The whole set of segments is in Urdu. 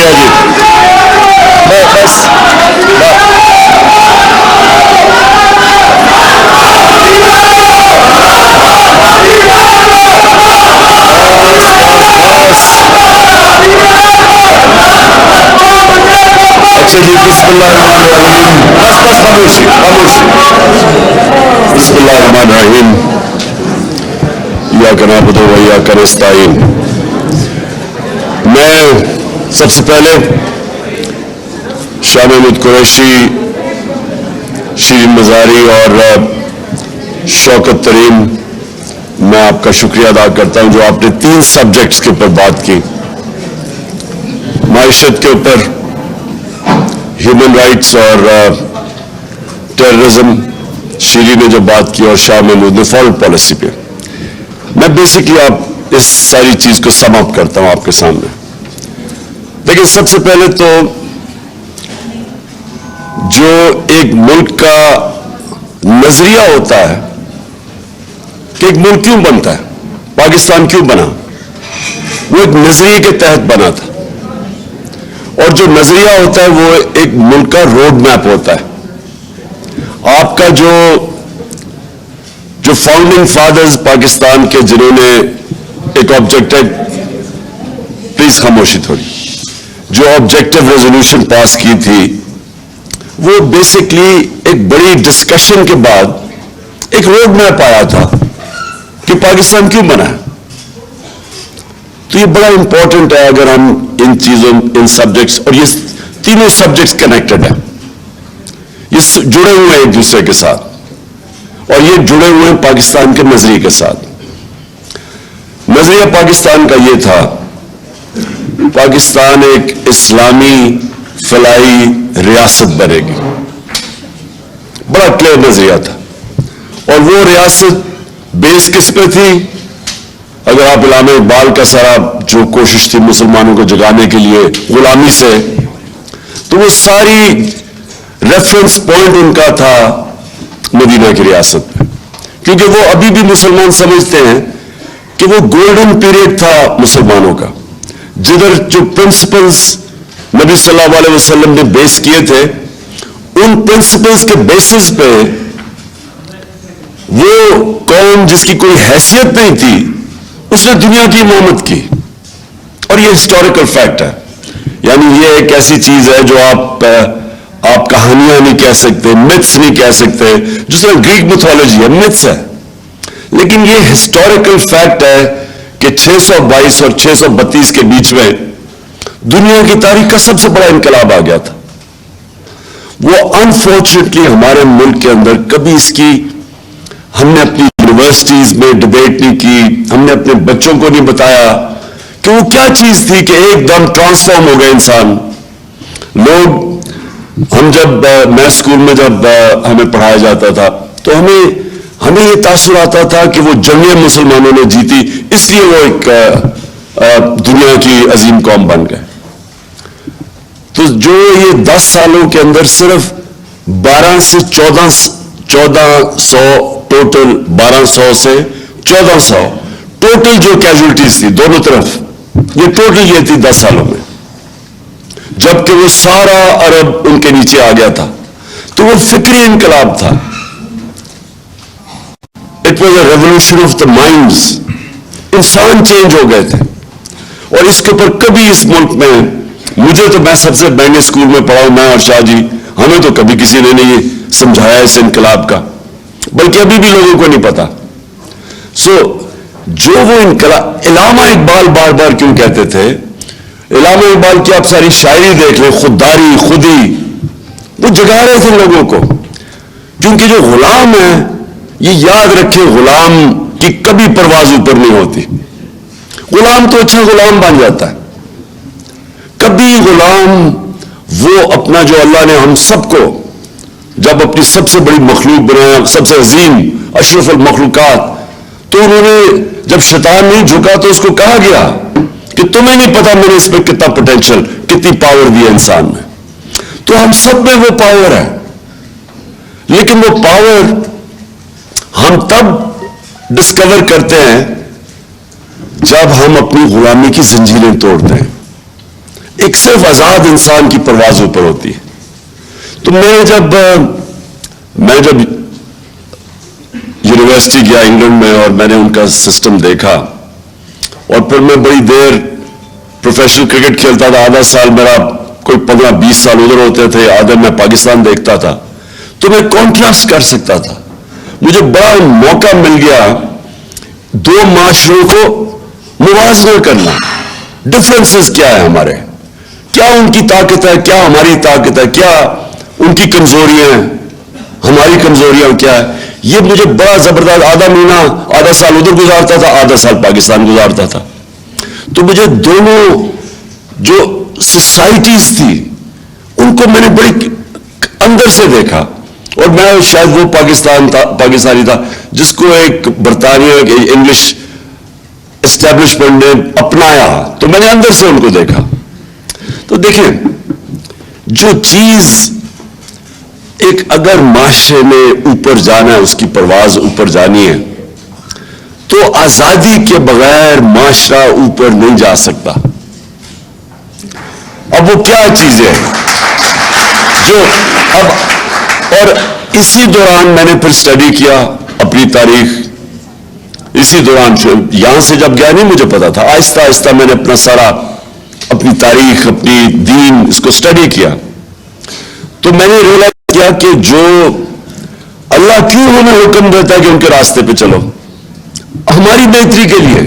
شکریہ جی. بس اچھا جی. بسم اللہ الرحمن الرحیم. بس خاموشی خاموشی. بسم اللہ الرحمن الرحیم. ایاک نعبد و ایاک نستعین. میں سب سے پہلے شاہ محمود قریشی، شیرین مزاری اور شوکت ترین، میں آپ کا شکریہ ادا کرتا ہوں جو آپ نے 3 سبجیکٹس کے اوپر بات کی. معیشت کے اوپر، ہیومن رائٹس اور ٹیررزم شیرین نے جو بات کی، اور شاہ محمود نے فارن پالیسی پہ. میں بیسکلی آپ اس ساری چیز کو سم اپ کرتا ہوں آپ کے سامنے. لیکن سب سے پہلے تو جو ایک ملک کا نظریہ ہوتا ہے کہ ایک ملک کیوں بنتا ہے، پاکستان کیوں بنا، وہ ایک نظریے کے تحت بنا تھا. اور جو نظریہ ہوتا ہے وہ ایک ملک کا روڈ میپ ہوتا ہے. آپ کا جو فاؤنڈنگ فادرز پاکستان کے جنہوں نے ایک آبجیکٹو، پلیز خاموشی تھوڑی، جو آبجیکٹو ریزولوشن پاس کی تھی، وہ بیسکلی ایک بڑی ڈسکشن کے بعد ایک روڈ میپ آیا تھا کہ پاکستان کیوں بنا ہے. تو یہ بڑا امپورٹنٹ ہے اگر ہم ان چیزوں، ان سبجیکٹس، اور یہ تینوں سبجیکٹس کنیکٹڈ ہیں، یہ جڑے ہوئے ہیں ایک دوسرے کے ساتھ، اور یہ جڑے ہوئے ہیں پاکستان کے نظریے کے ساتھ. نظریہ پاکستان کا یہ تھا، پاکستان ایک اسلامی فلاحی ریاست بنے گی. بڑا کلیئر نظریہ تھا. اور وہ ریاست بیس کس پہ تھی؟ اگر آپ علامہ اقبال کا سارا جو کوشش تھی مسلمانوں کو جگانے کے لیے غلامی سے، تو وہ ساری ریفرنس پوائنٹ ان کا تھا مدینہ کی ریاست پہ. کیونکہ وہ ابھی بھی مسلمان سمجھتے ہیں کہ وہ گولڈن پیریڈ تھا مسلمانوں کا، جدھر جو پرنسپلز نبی صلی اللہ علیہ وسلم نے بیس کیے تھے، ان پرنسپلز کے بیسس پہ وہ قوم جس کی کوئی حیثیت نہیں تھی، اس نے دنیا کی امامت کی. اور یہ ہسٹوریکل فیکٹ ہے. یعنی یہ ایک ایسی چیز ہے جو آپ کہانیاں نہیں کہہ سکتے، متس نہیں کہہ سکتے، جس میں گریک میتھولوجی ہے، متس ہے. لیکن یہ ہسٹوریکل فیکٹ ہے کہ 622 اور 632 کے بیچ میں دنیا کی تاریخ کا سب سے بڑا انقلاب آ گیا تھا. وہ انفارچونیٹلی ہمارے ملک کے اندر کبھی اس کی ہم نے اپنی یونیورسٹیز میں ڈبیٹ نہیں کی، ہم نے اپنے بچوں کو نہیں بتایا کہ وہ کیا چیز تھی کہ ایک دم ٹرانسفارم ہو گئے انسان. لوگ، ہم جب میں اسکول میں جب ہمیں پڑھایا جاتا تھا تو ہمیں یہ تاثر آتا تھا کہ وہ جنگیں مسلمانوں نے جیتی، اس لیے وہ ایک دنیا کی عظیم قوم بن گئے. تو جو یہ 10 سالوں کے اندر صرف 12 سے 1400 ٹوٹل، 1200 سے 1400 ٹوٹل جو کیجولٹیز تھی دونوں طرف، یہ ٹوٹل یہ تھی 10 سالوں میں، جبکہ وہ سارا عرب ان کے نیچے آ گیا تھا. تو وہ فکری انقلاب تھا. It was a revolution of the minds. انسان چینج ہو گئے تھے. اور اس کے اوپر کبھی اس ملک میں، مجھے تو، میں سب سے مہنگے اسکول میں پڑھا ہوں، میں اور شاہ جی، ہمیں تو کبھی کسی نے نہیں سمجھایا اس انقلاب کا، بلکہ ابھی بھی لوگوں کو نہیں پتا. جو وہ انقلاب، علامہ اقبال بار بار کیوں کہتے تھے، علامہ اقبال کی آپ ساری شاعری دیکھ لیں، خودداری، خودی، وہ جگا رہے تھے لوگوں کو. کیونکہ جو غلام ہے، یہ یاد رکھے، غلام کی کبھی پرواز اوپر نہیں ہوتی. غلام تو اچھا غلام بن جاتا ہے. کبھی غلام وہ اپنا، جو اللہ نے ہم سب کو جب اپنی سب سے بڑی مخلوق بنایا، سب سے عظیم اشرف المخلوقات، تو انہوں نے جب شیطان نہیں جھکا تو اس کو کہا گیا کہ تمہیں نہیں پتا میں نے اس میں کتنا پوٹینشل، کتنی پاور دی ہے انسان میں. تو ہم سب میں وہ پاور ہے. لیکن وہ پاور ہم تب ڈسکور کرتے ہیں جب ہم اپنی غلامی کی زنجیریں توڑتے ہیں. ایک صرف آزاد انسان کی پرواز اوپر ہوتی ہے. تو میں جب یونیورسٹی گیا انگلینڈ میں اور میں نے ان کا سسٹم دیکھا اور پھر میں بڑی دیر پروفیشنل کرکٹ کھیلتا تھا. آدھا سال میرا کوئی 15-20 سال ادھر ہوتے تھے, آدھا میں پاکستان دیکھتا تھا. تو میں کانٹراسٹ کر سکتا تھا. مجھے بڑا موقع مل گیا دو معاشروں کو موازنہ کرنا. ڈفرینسز کیا ہے ہمارے, کیا ان کی طاقت ہے, کیا ہماری طاقت ہے, کیا ان کی کمزوریاں ہیں, ہماری کمزوریاں کیا ہے. یہ مجھے بڑا زبردست, آدھا مہینہ آدھا سال ادھر گزارتا تھا, آدھا سال پاکستان گزارتا تھا. تو مجھے دونوں جو سوسائٹیز تھی ان کو میں نے بڑی اندر سے دیکھا. اور میں شاید وہ پاکستانی تھا جس کو ایک برطانیہ کے انگلش اسٹیبلشمنٹ نے اپنایا, تو میں نے اندر سے ان کو دیکھا. تو دیکھیں, جو چیز ایک اگر معاشرے میں اوپر جانا ہے, اس کی پرواز اوپر جانی ہے, تو آزادی کے بغیر معاشرہ اوپر نہیں جا سکتا. اب وہ کیا چیزیں جو اب, اور اسی دوران میں نے پھر اسٹڈی کیا اپنی تاریخ. اسی دوران یہاں سے جب گیا نہیں مجھے پتا تھا, آہستہ آہستہ میں نے اپنا سارا اپنی تاریخ, اپنی دین, اس کو اسٹڈی کیا. تو میں نے ریئلائز کیا کہ جو اللہ کیوں ہمیں حکم دیتا ہے کہ ان کے راستے پہ چلو, ہماری بہتری کے لیے,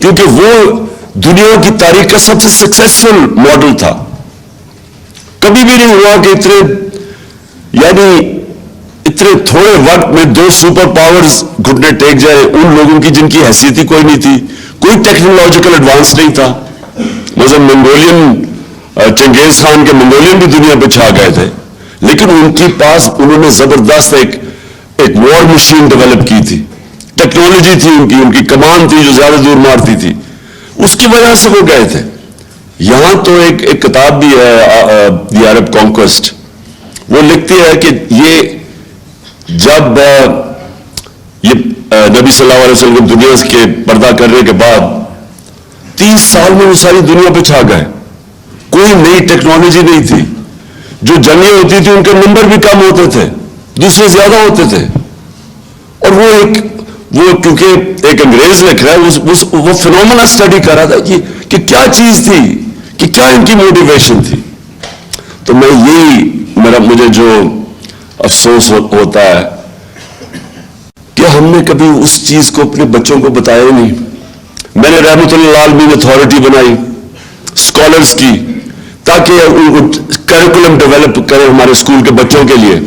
کیونکہ وہ دنیا کی تاریخ کا سب سے سکسیسفل ماڈل تھا. کبھی بھی نہیں ہوا کہ اتنے تھوڑے وقت میں دو سپر پاورز گھٹنے ٹیک جائے ان لوگوں کی جن کی حیثیت ہی کوئی نہیں تھی, کوئی ٹیکنالوجیکل ایڈوانس نہیں تھا. مثلا منگولین, چنگیز خان کے منگولین بھی دنیا پہ چھا گئے تھے, لیکن ان کے پاس انہوں نے زبردست ایک وار مشین ڈیولپ کی تھی, ٹیکنالوجی تھی ان کی کمان تھی جو زیادہ دور مارتی تھی, اس کی وجہ سے وہ گئے تھے. یہاں تو ایک کتاب بھی ہے دی عرب کانکویسٹ, وہ لکھتی ہے کہ یہ جب یہ نبی صلی اللہ علیہ وسلم دنیا کے پردہ کرنے کے بعد 30 سال میں وہ ساری دنیا پہ چھا گئے. کوئی نئی ٹیکنالوجی نہیں تھی. جو جنگیں ہوتی تھی ان کے نمبر بھی کم ہوتے تھے, دوسرے زیادہ ہوتے تھے. اور وہ کیونکہ ایک انگریز لکھ رہا ہے, وہ فینومنا اسٹڈی کر رہا تھا کہ کیا چیز تھی, کہ کیا ان کی موٹیویشن تھی. تو مجھے جو افسوس ہوتا ہے کہ ہم نے کبھی اس چیز کو اپنے بچوں کو بتایا ہی نہیں. میں نے رحمت اللہ عالمین اتھارٹی بنائی اسکالرس کی, تاکہ کریکولم ڈیولپ کرے ہمارے اسکول کے بچوں کے لیے,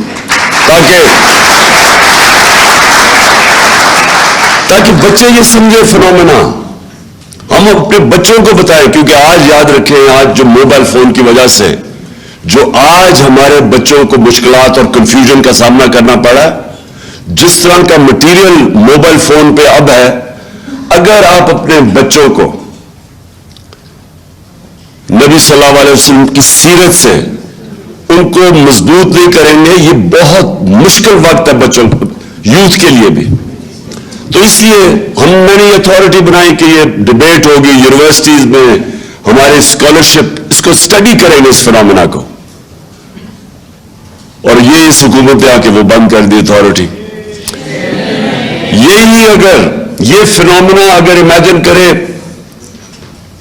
تاکہ بچے یہ سمجھے فنومنا. ہم اپنے بچوں کو بتائیں, کیونکہ آج یاد رکھیں, آج جو موبائل فون کی وجہ سے جو آج ہمارے بچوں کو مشکلات اور کنفیوژن کا سامنا کرنا پڑا ہے, جس طرح کا مٹیریل موبائل فون پہ اب ہے, اگر آپ اپنے بچوں کو نبی صلی اللہ علیہ وسلم کی سیرت سے ان کو مضبوط نہیں کریں گے, یہ بہت مشکل وقت ہے بچوں کو, یوتھ کے لیے بھی. تو اس لیے میں نے یہ اتھارٹی بنائی کہ یہ ڈبیٹ ہوگی یونیورسٹیز میں, ہمارے اسکالرشپ اس کو اسٹڈی کریں گے اس فنامنا کو. اور یہ اس حکومت آ کے وہ بند کر دی اتھارٹی. یہی اگر یہ فنامنا اگر امیجن کرے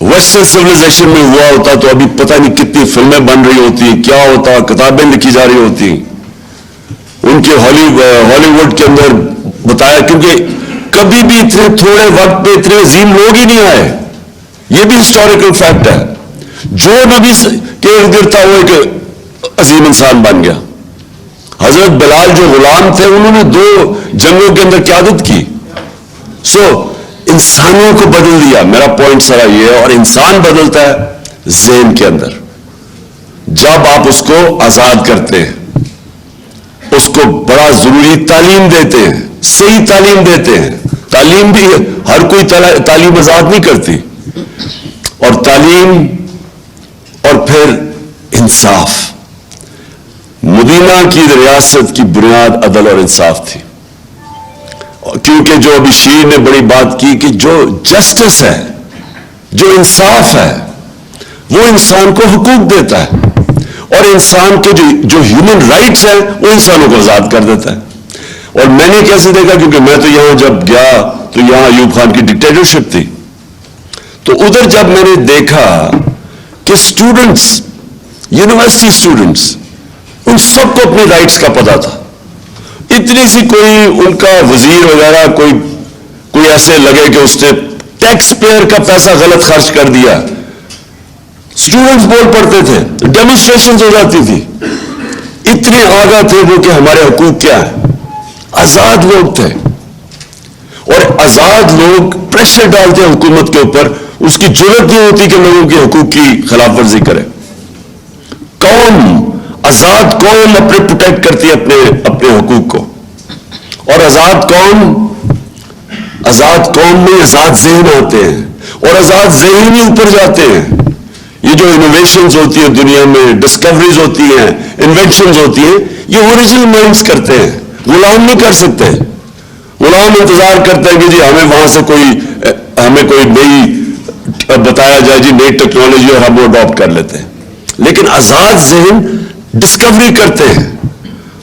ویسٹرن سیولائزیشن میں ہوا ہوتا تو ابھی پتہ نہیں کتنی فلمیں بن رہی ہوتی, کیا ہوتا, کتابیں لکھی جا رہی ہوتی, ان کے ہالی ووڈ کے اندر بتایا. کیونکہ کبھی بھی اتنے تھوڑے وقت پہ اتنے عظیم لوگ ہی نہیں آئے. یہ بھی ہسٹوریکل فیکٹ ہے. جو نبی کے ارد گرد تھا وہ ایک عظیم انسان بن گیا. حضرت بلال جو غلام تھے انہوں نے 2 جنگوں کے اندر قیادت کی. انسانوں کو بدل دیا. میرا پوائنٹ سارا یہ ہے. اور انسان بدلتا ہے ذہن کے اندر جب آپ اس کو آزاد کرتے ہیں, اس کو بڑا ضروری تعلیم دیتے ہیں, صحیح تعلیم دیتے ہیں. تعلیم بھی ہر کوئی تعلیم آزاد نہیں کرتی. اور تعلیم اور پھر انصاف. مدینہ کی ریاست کی بنیاد عدل اور انصاف تھی. کیونکہ جو ابھی شیر نے بڑی بات کی کہ جو جسٹس ہے, جو انصاف ہے, وہ انسان کو حقوق دیتا ہے اور انسان کے جو ہیومن رائٹس ہیں وہ انسانوں کو آزاد کر دیتا ہے. اور میں نے کیسے دیکھا, کیونکہ میں تو یہاں جب گیا تو یہاں ایوب خان کی ڈکٹیٹرشپ تھی, تو ادھر جب میں نے دیکھا کہ اسٹوڈنٹس, یونیورسٹی اسٹوڈنٹس, ان سب کو اپنے رائٹس کا پتہ تھا. اتنی سی کوئی ان کا وزیر وغیرہ کوئی ایسے لگے کہ اس نے ٹیکس پیئر کا پیسہ غلط خرچ کر دیا, اسٹوڈنٹس بول پڑتے تھے, ڈیمونسٹریشنز ہو جاتی تھی. اتنے آگاہ تھے وہ کہ ہمارے حقوق کیا ہیں. آزاد لوگ تھے, اور آزاد لوگ پریشر ڈالتے ہیں حکومت کے اوپر, اس کی جرات نہیں ہوتی کہ لوگوں کے حقوق کی خلاف ورزی کرے. آزاد قوم اپنے پروٹیکٹ کرتی ہے اپنے حقوق کو, اور آزاد قوم میں آزاد ذہن آتے ہیں, اور آزاد ذہن ہی اوپر جاتے ہیں. یہ جو انوویشنز ہوتی ہیں دنیا میں, ڈسکوریز ہوتی ہیں, انوینشنز ہوتی ہیں, یہ اوریجنل مائنڈز کرتے ہیں, غلام نہیں کر سکتے. غلام انتظار کرتے ہیں کہ جی ہمیں کوئی نئی بتایا جائے, جی نئی ٹیکنالوجی, اور ہم وہ اڈاپٹ کر لیتے ہیں. لیکن آزاد ذہن ڈسکوری کرتے ہیں,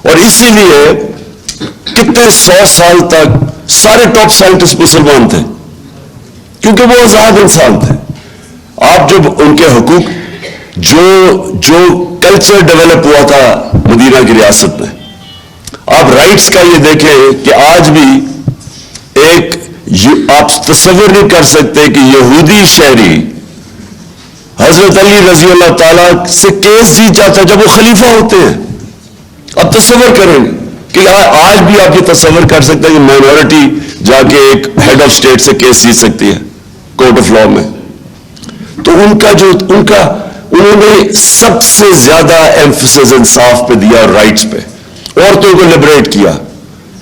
اور اسی لیے کتنے 100 سال تک سارے ٹاپ سائنٹسٹ مسلمان تھے, کیونکہ وہ آزاد انسان تھے. آپ جب ان کے حقوق, جو کلچر ڈیولپ ہوا تھا مدینہ کی ریاست میں, آپ رائٹس کا یہ دیکھیں کہ آج بھی آپ تصور نہیں کر سکتے کہ یہودی شہری حضرت علی رضی اللہ تعالیٰ سے کیس جیت جاتا ہے جب وہ خلیفہ ہوتے ہیں. اب تصور کریں کہ آج بھی آپ یہ تصور کر سکتے ہیں کہ مائنورٹی جا کے ایک ہیڈ آف اسٹیٹ سے کیس جیت سکتی ہے کورٹ آف لا میں. تو انہوں نے سب سے زیادہ ایمفسس انصاف پہ دیا, رائٹس پہ. عورتوں کو لبریٹ کیا,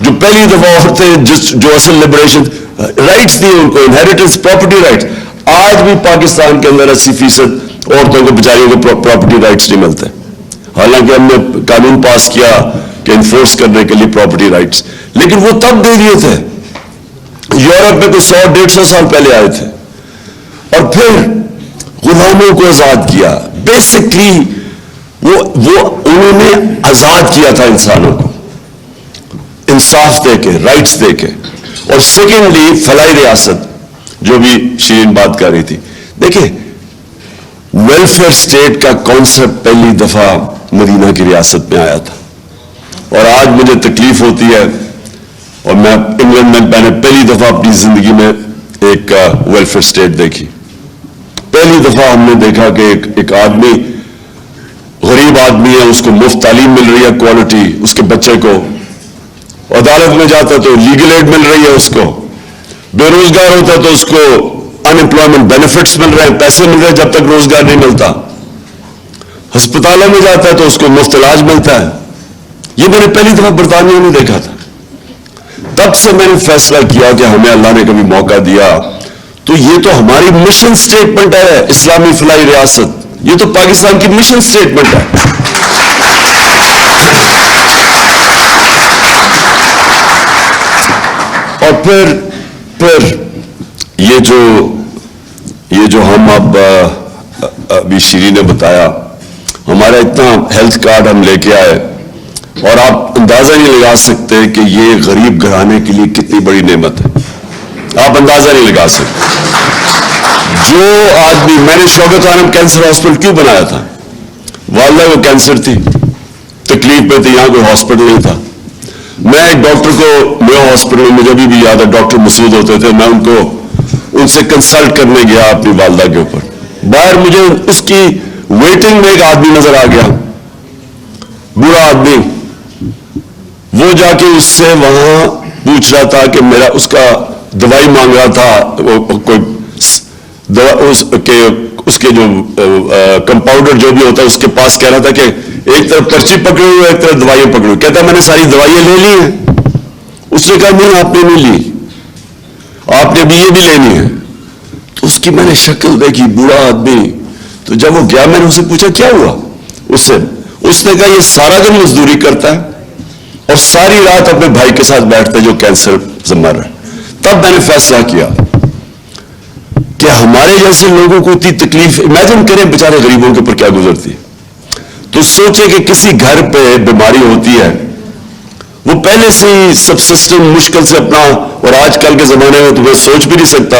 جو پہلی دفعہ عورتیں جو اصل لبریشن رائٹس دی ان کو, انہیریٹنس, پراپرٹی رائٹس. آج بھی پاکستان کے اندر 80% عورتوں کو بیچاریوں کو پراپرٹی رائٹس نہیں ملتے, حالانکہ ہم نے قانون پاس کیا کہ انفورس کرنے کے لیے پراپرٹی رائٹس, لیکن وہ تب دے دیے تھے. یورپ میں کوئی 100-150 سال پہلے آئے تھے, اور پھر غلاموں کو آزاد کیا. بیسکلی وہ انہوں نے آزاد کیا تھا انسانوں کو, انصاف دے کے, رائٹس دے کے. اور سیکنڈلی فلاحی ریاست, جو بھی شیرین بات کر رہی تھی, دیکھیں ویلفیئر اسٹیٹ کا کانسیپٹ پہلی دفعہ مدینہ کی ریاست میں آیا تھا. اور آج مجھے تکلیف ہوتی ہے, اور میں انگلینڈ میں نے پہلی دفعہ اپنی زندگی میں ایک ویلفیئر اسٹیٹ دیکھی. پہلی دفعہ ہم نے دیکھا کہ ایک آدمی, غریب آدمی ہے, اس کو مفت تعلیم مل رہی ہے, کوالٹی, اس کے بچے کو عدالت میں جاتا ہے تو لیگل ایڈ مل رہی ہے, اس کو بے روزگار ہوتا ہے تو اس کو ان امپلائمنٹ بینیفٹس مل رہے ہیں, پیسے مل رہے ہیں جب تک روزگار نہیں ملتا. ہسپتالوں میں جاتا ہے تو اس کو مفت علاج ملتا ہے. یہ میں نے پہلی دفعہ برطانیہ میں دیکھا تھا. تب سے میں نے فیصلہ کیا کہ ہمیں اللہ نے کبھی موقع دیا تو یہ تو ہماری مشن سٹیٹمنٹ ہے, اسلامی فلاحی ریاست, یہ تو پاکستان کی مشن سٹیٹمنٹ ہے. اور پھر یہ جو ہم ابھی شیری نے بتایا, ہمارا اتنا ہیلتھ کارڈ ہم لے کے آئے, اور آپ اندازہ نہیں لگا سکتے کہ یہ غریب گھرانے کے لیے کتنی بڑی نعمت ہے. آپ اندازہ نہیں لگا سکتے. جو آدمی, میں نے شوکت خانم کینسر ہاسپٹل کیوں بنایا تھا, والدہ کو کینسر تھی, تکلیف میں تھی, یہاں کوئی ہاسپٹل نہیں تھا. میں ایک ڈاکٹر کو میو ہاسپٹل میں, مجھے ابھی بھی یاد ہے, ڈاکٹر مسعود ہوتے تھے, میں ان سے کنسلٹ کرنے گیا اپنی والدہ کے اوپر. باہر مجھے اس کی ویٹنگ میں ایک آدمی نظر آ گیا, بوڑھا آدمی. وہ جا کے اس سے وہاں پوچھ رہا تھا کہ اس کا دوائی مانگ رہا تھا, کوئی اس کے جو کمپاؤنڈر جو بھی ہوتا ہے اس کے پاس کہہ رہا تھا کہ ایک طرف پرچی پکڑی ہوئی, ایک طرف دوائیں پکڑی ہوئی. کہتا میں نے ساری دوائیں لے لی ہیں. اس نے کہا نہیں, آپ نے نہیں لی, آپ نے بھی یہ بھی لینی ہے. تو اس کی میں نے شکل دیکھی, بوڑھا آدمی. تو جب وہ گیا, میں نے اسے پوچھا کیا ہوا اس نے کہا یہ سارا دن مزدوری کرتا ہے اور ساری رات اپنے بھائی کے ساتھ بیٹھتا ہے جو کینسر سے مر رہا ہے. تب میں نے فیصلہ کیا کہ ہمارے جیسے لوگوں کو اتنی تکلیف، امیجن کریں بیچارے غریبوں کے اوپر کیا گزرتی ہے. تو سوچیں کہ کسی گھر پہ بیماری ہوتی ہے، وہ پہلے سے ہی سب سسٹم مشکل سے اپنا، اور آج کل کے زمانے میں تو میں سوچ بھی نہیں سکتا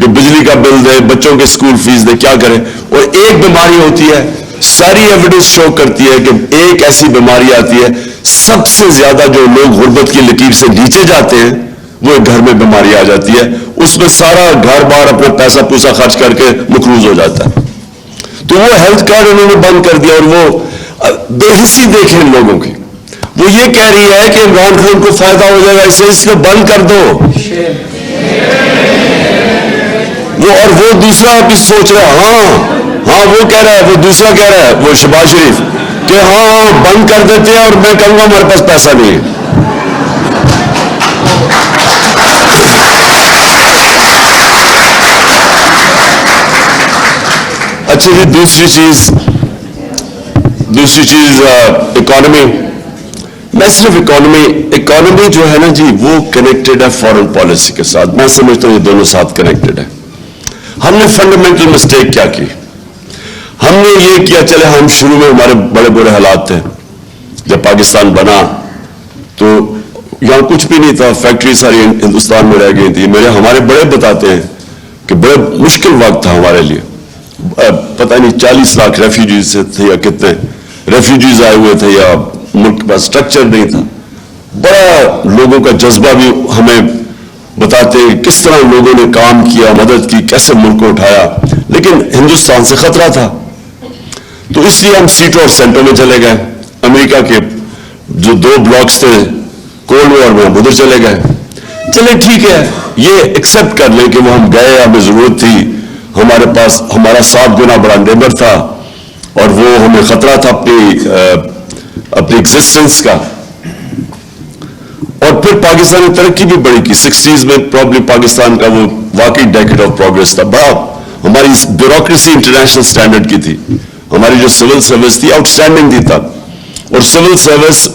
کہ بجلی کا بل دے، بچوں کے اسکول فیس دے، کیا کرے. اور ایک بیماری ہوتی ہے، ساری ایویڈنس شو کرتی ہے کہ ایک ایسی بیماری آتی ہے، سب سے زیادہ جو لوگ غربت کی لکیر سے نیچے جاتے ہیں وہ ایک گھر میں بیماری آ جاتی ہے، اس میں سارا گھر بار اپنا پیسہ پوسا خرچ کر کے مقروض ہو جاتا ہے. تو وہ ہیلتھ کارڈ انہوں نے بند کر دیا، اور وہ بے حسی دیکھیں ان لوگوں کی. وہ یہ کہہ رہی ہے کہ عمران خان کو فائدہ ہو جائے گا، اس لیے بند کر دو. اور وہ دوسرا بھی سوچ رہا ہے، ہاں وہ کہہ رہا ہے، وہ دوسرا کہہ رہا ہے، وہ شہباز شریف، کہ ہاں بند کر دیتے ہیں، اور میں کہوں گا ہمارے پاس پیسہ نہیں ہے. اچھا جی، دوسری چیز اکانومی. میں صرف اکانومی جو ہے نا جی، وہ کنیکٹڈ ہے فارن پالیسی کے ساتھ. میں سمجھتا ہوں یہ دونوں ساتھ کنیکٹڈ ہے. ہم نے فنڈامنٹل مسٹیک کیا کی؟ ہم نے یہ کیا، چلے ہم شروع میں ہمارے بڑے برے حالات تھے، جب پاکستان بنا تو یہاں کچھ بھی نہیں تھا، فیکٹری ساری ہندوستان میں رہ گئی تھی. ہمارے بڑے بتاتے ہیں کہ بڑے مشکل وقت تھا ہمارے لیے. پتہ نہیں 40 لاکھ ریفیوجیز تھے یا کتنے ریفیوجیز آئے ہوئے تھے، یا ملک کے پاس سٹرکچر نہیں تھا. بڑا لوگوں کا جذبہ بھی ہمیں بتاتے ہیں کس طرح لوگوں نے کام کیا، مدد کی، کیسے ملک کو اٹھایا. لیکن ہندوستان سے خطرہ تھا، تو اس لیے ہم سیٹوں اور سینٹوں میں چلے گئے. امریکہ کے جو 2 بلاکس تھے کولڈ وار میں، ادھر چلے گئے. چلے ٹھیک ہے، یہ ایکسپٹ کر لیں کہ وہ ہم گئے، ہمیں ضرورت تھی، ہمارے پاس ہمارا 7 گنا بڑا نیبر تھا، اور وہ ہمیں خطرہ تھا اپنی ایگزسٹنس کا. اور پھر پاکستان نے ترقی بھی بڑی کی. 60s میں پرابلی پاکستان کا وہ واقعی ڈیکیڈ آف پروگریس تھا. بڑا ہماری بیوروکریسی انٹرنیشنل سٹینڈرڈ کی تھی. ہماری جو سول سروس تھی آؤٹ اسٹینڈنگ تھی تب. اور سول سروس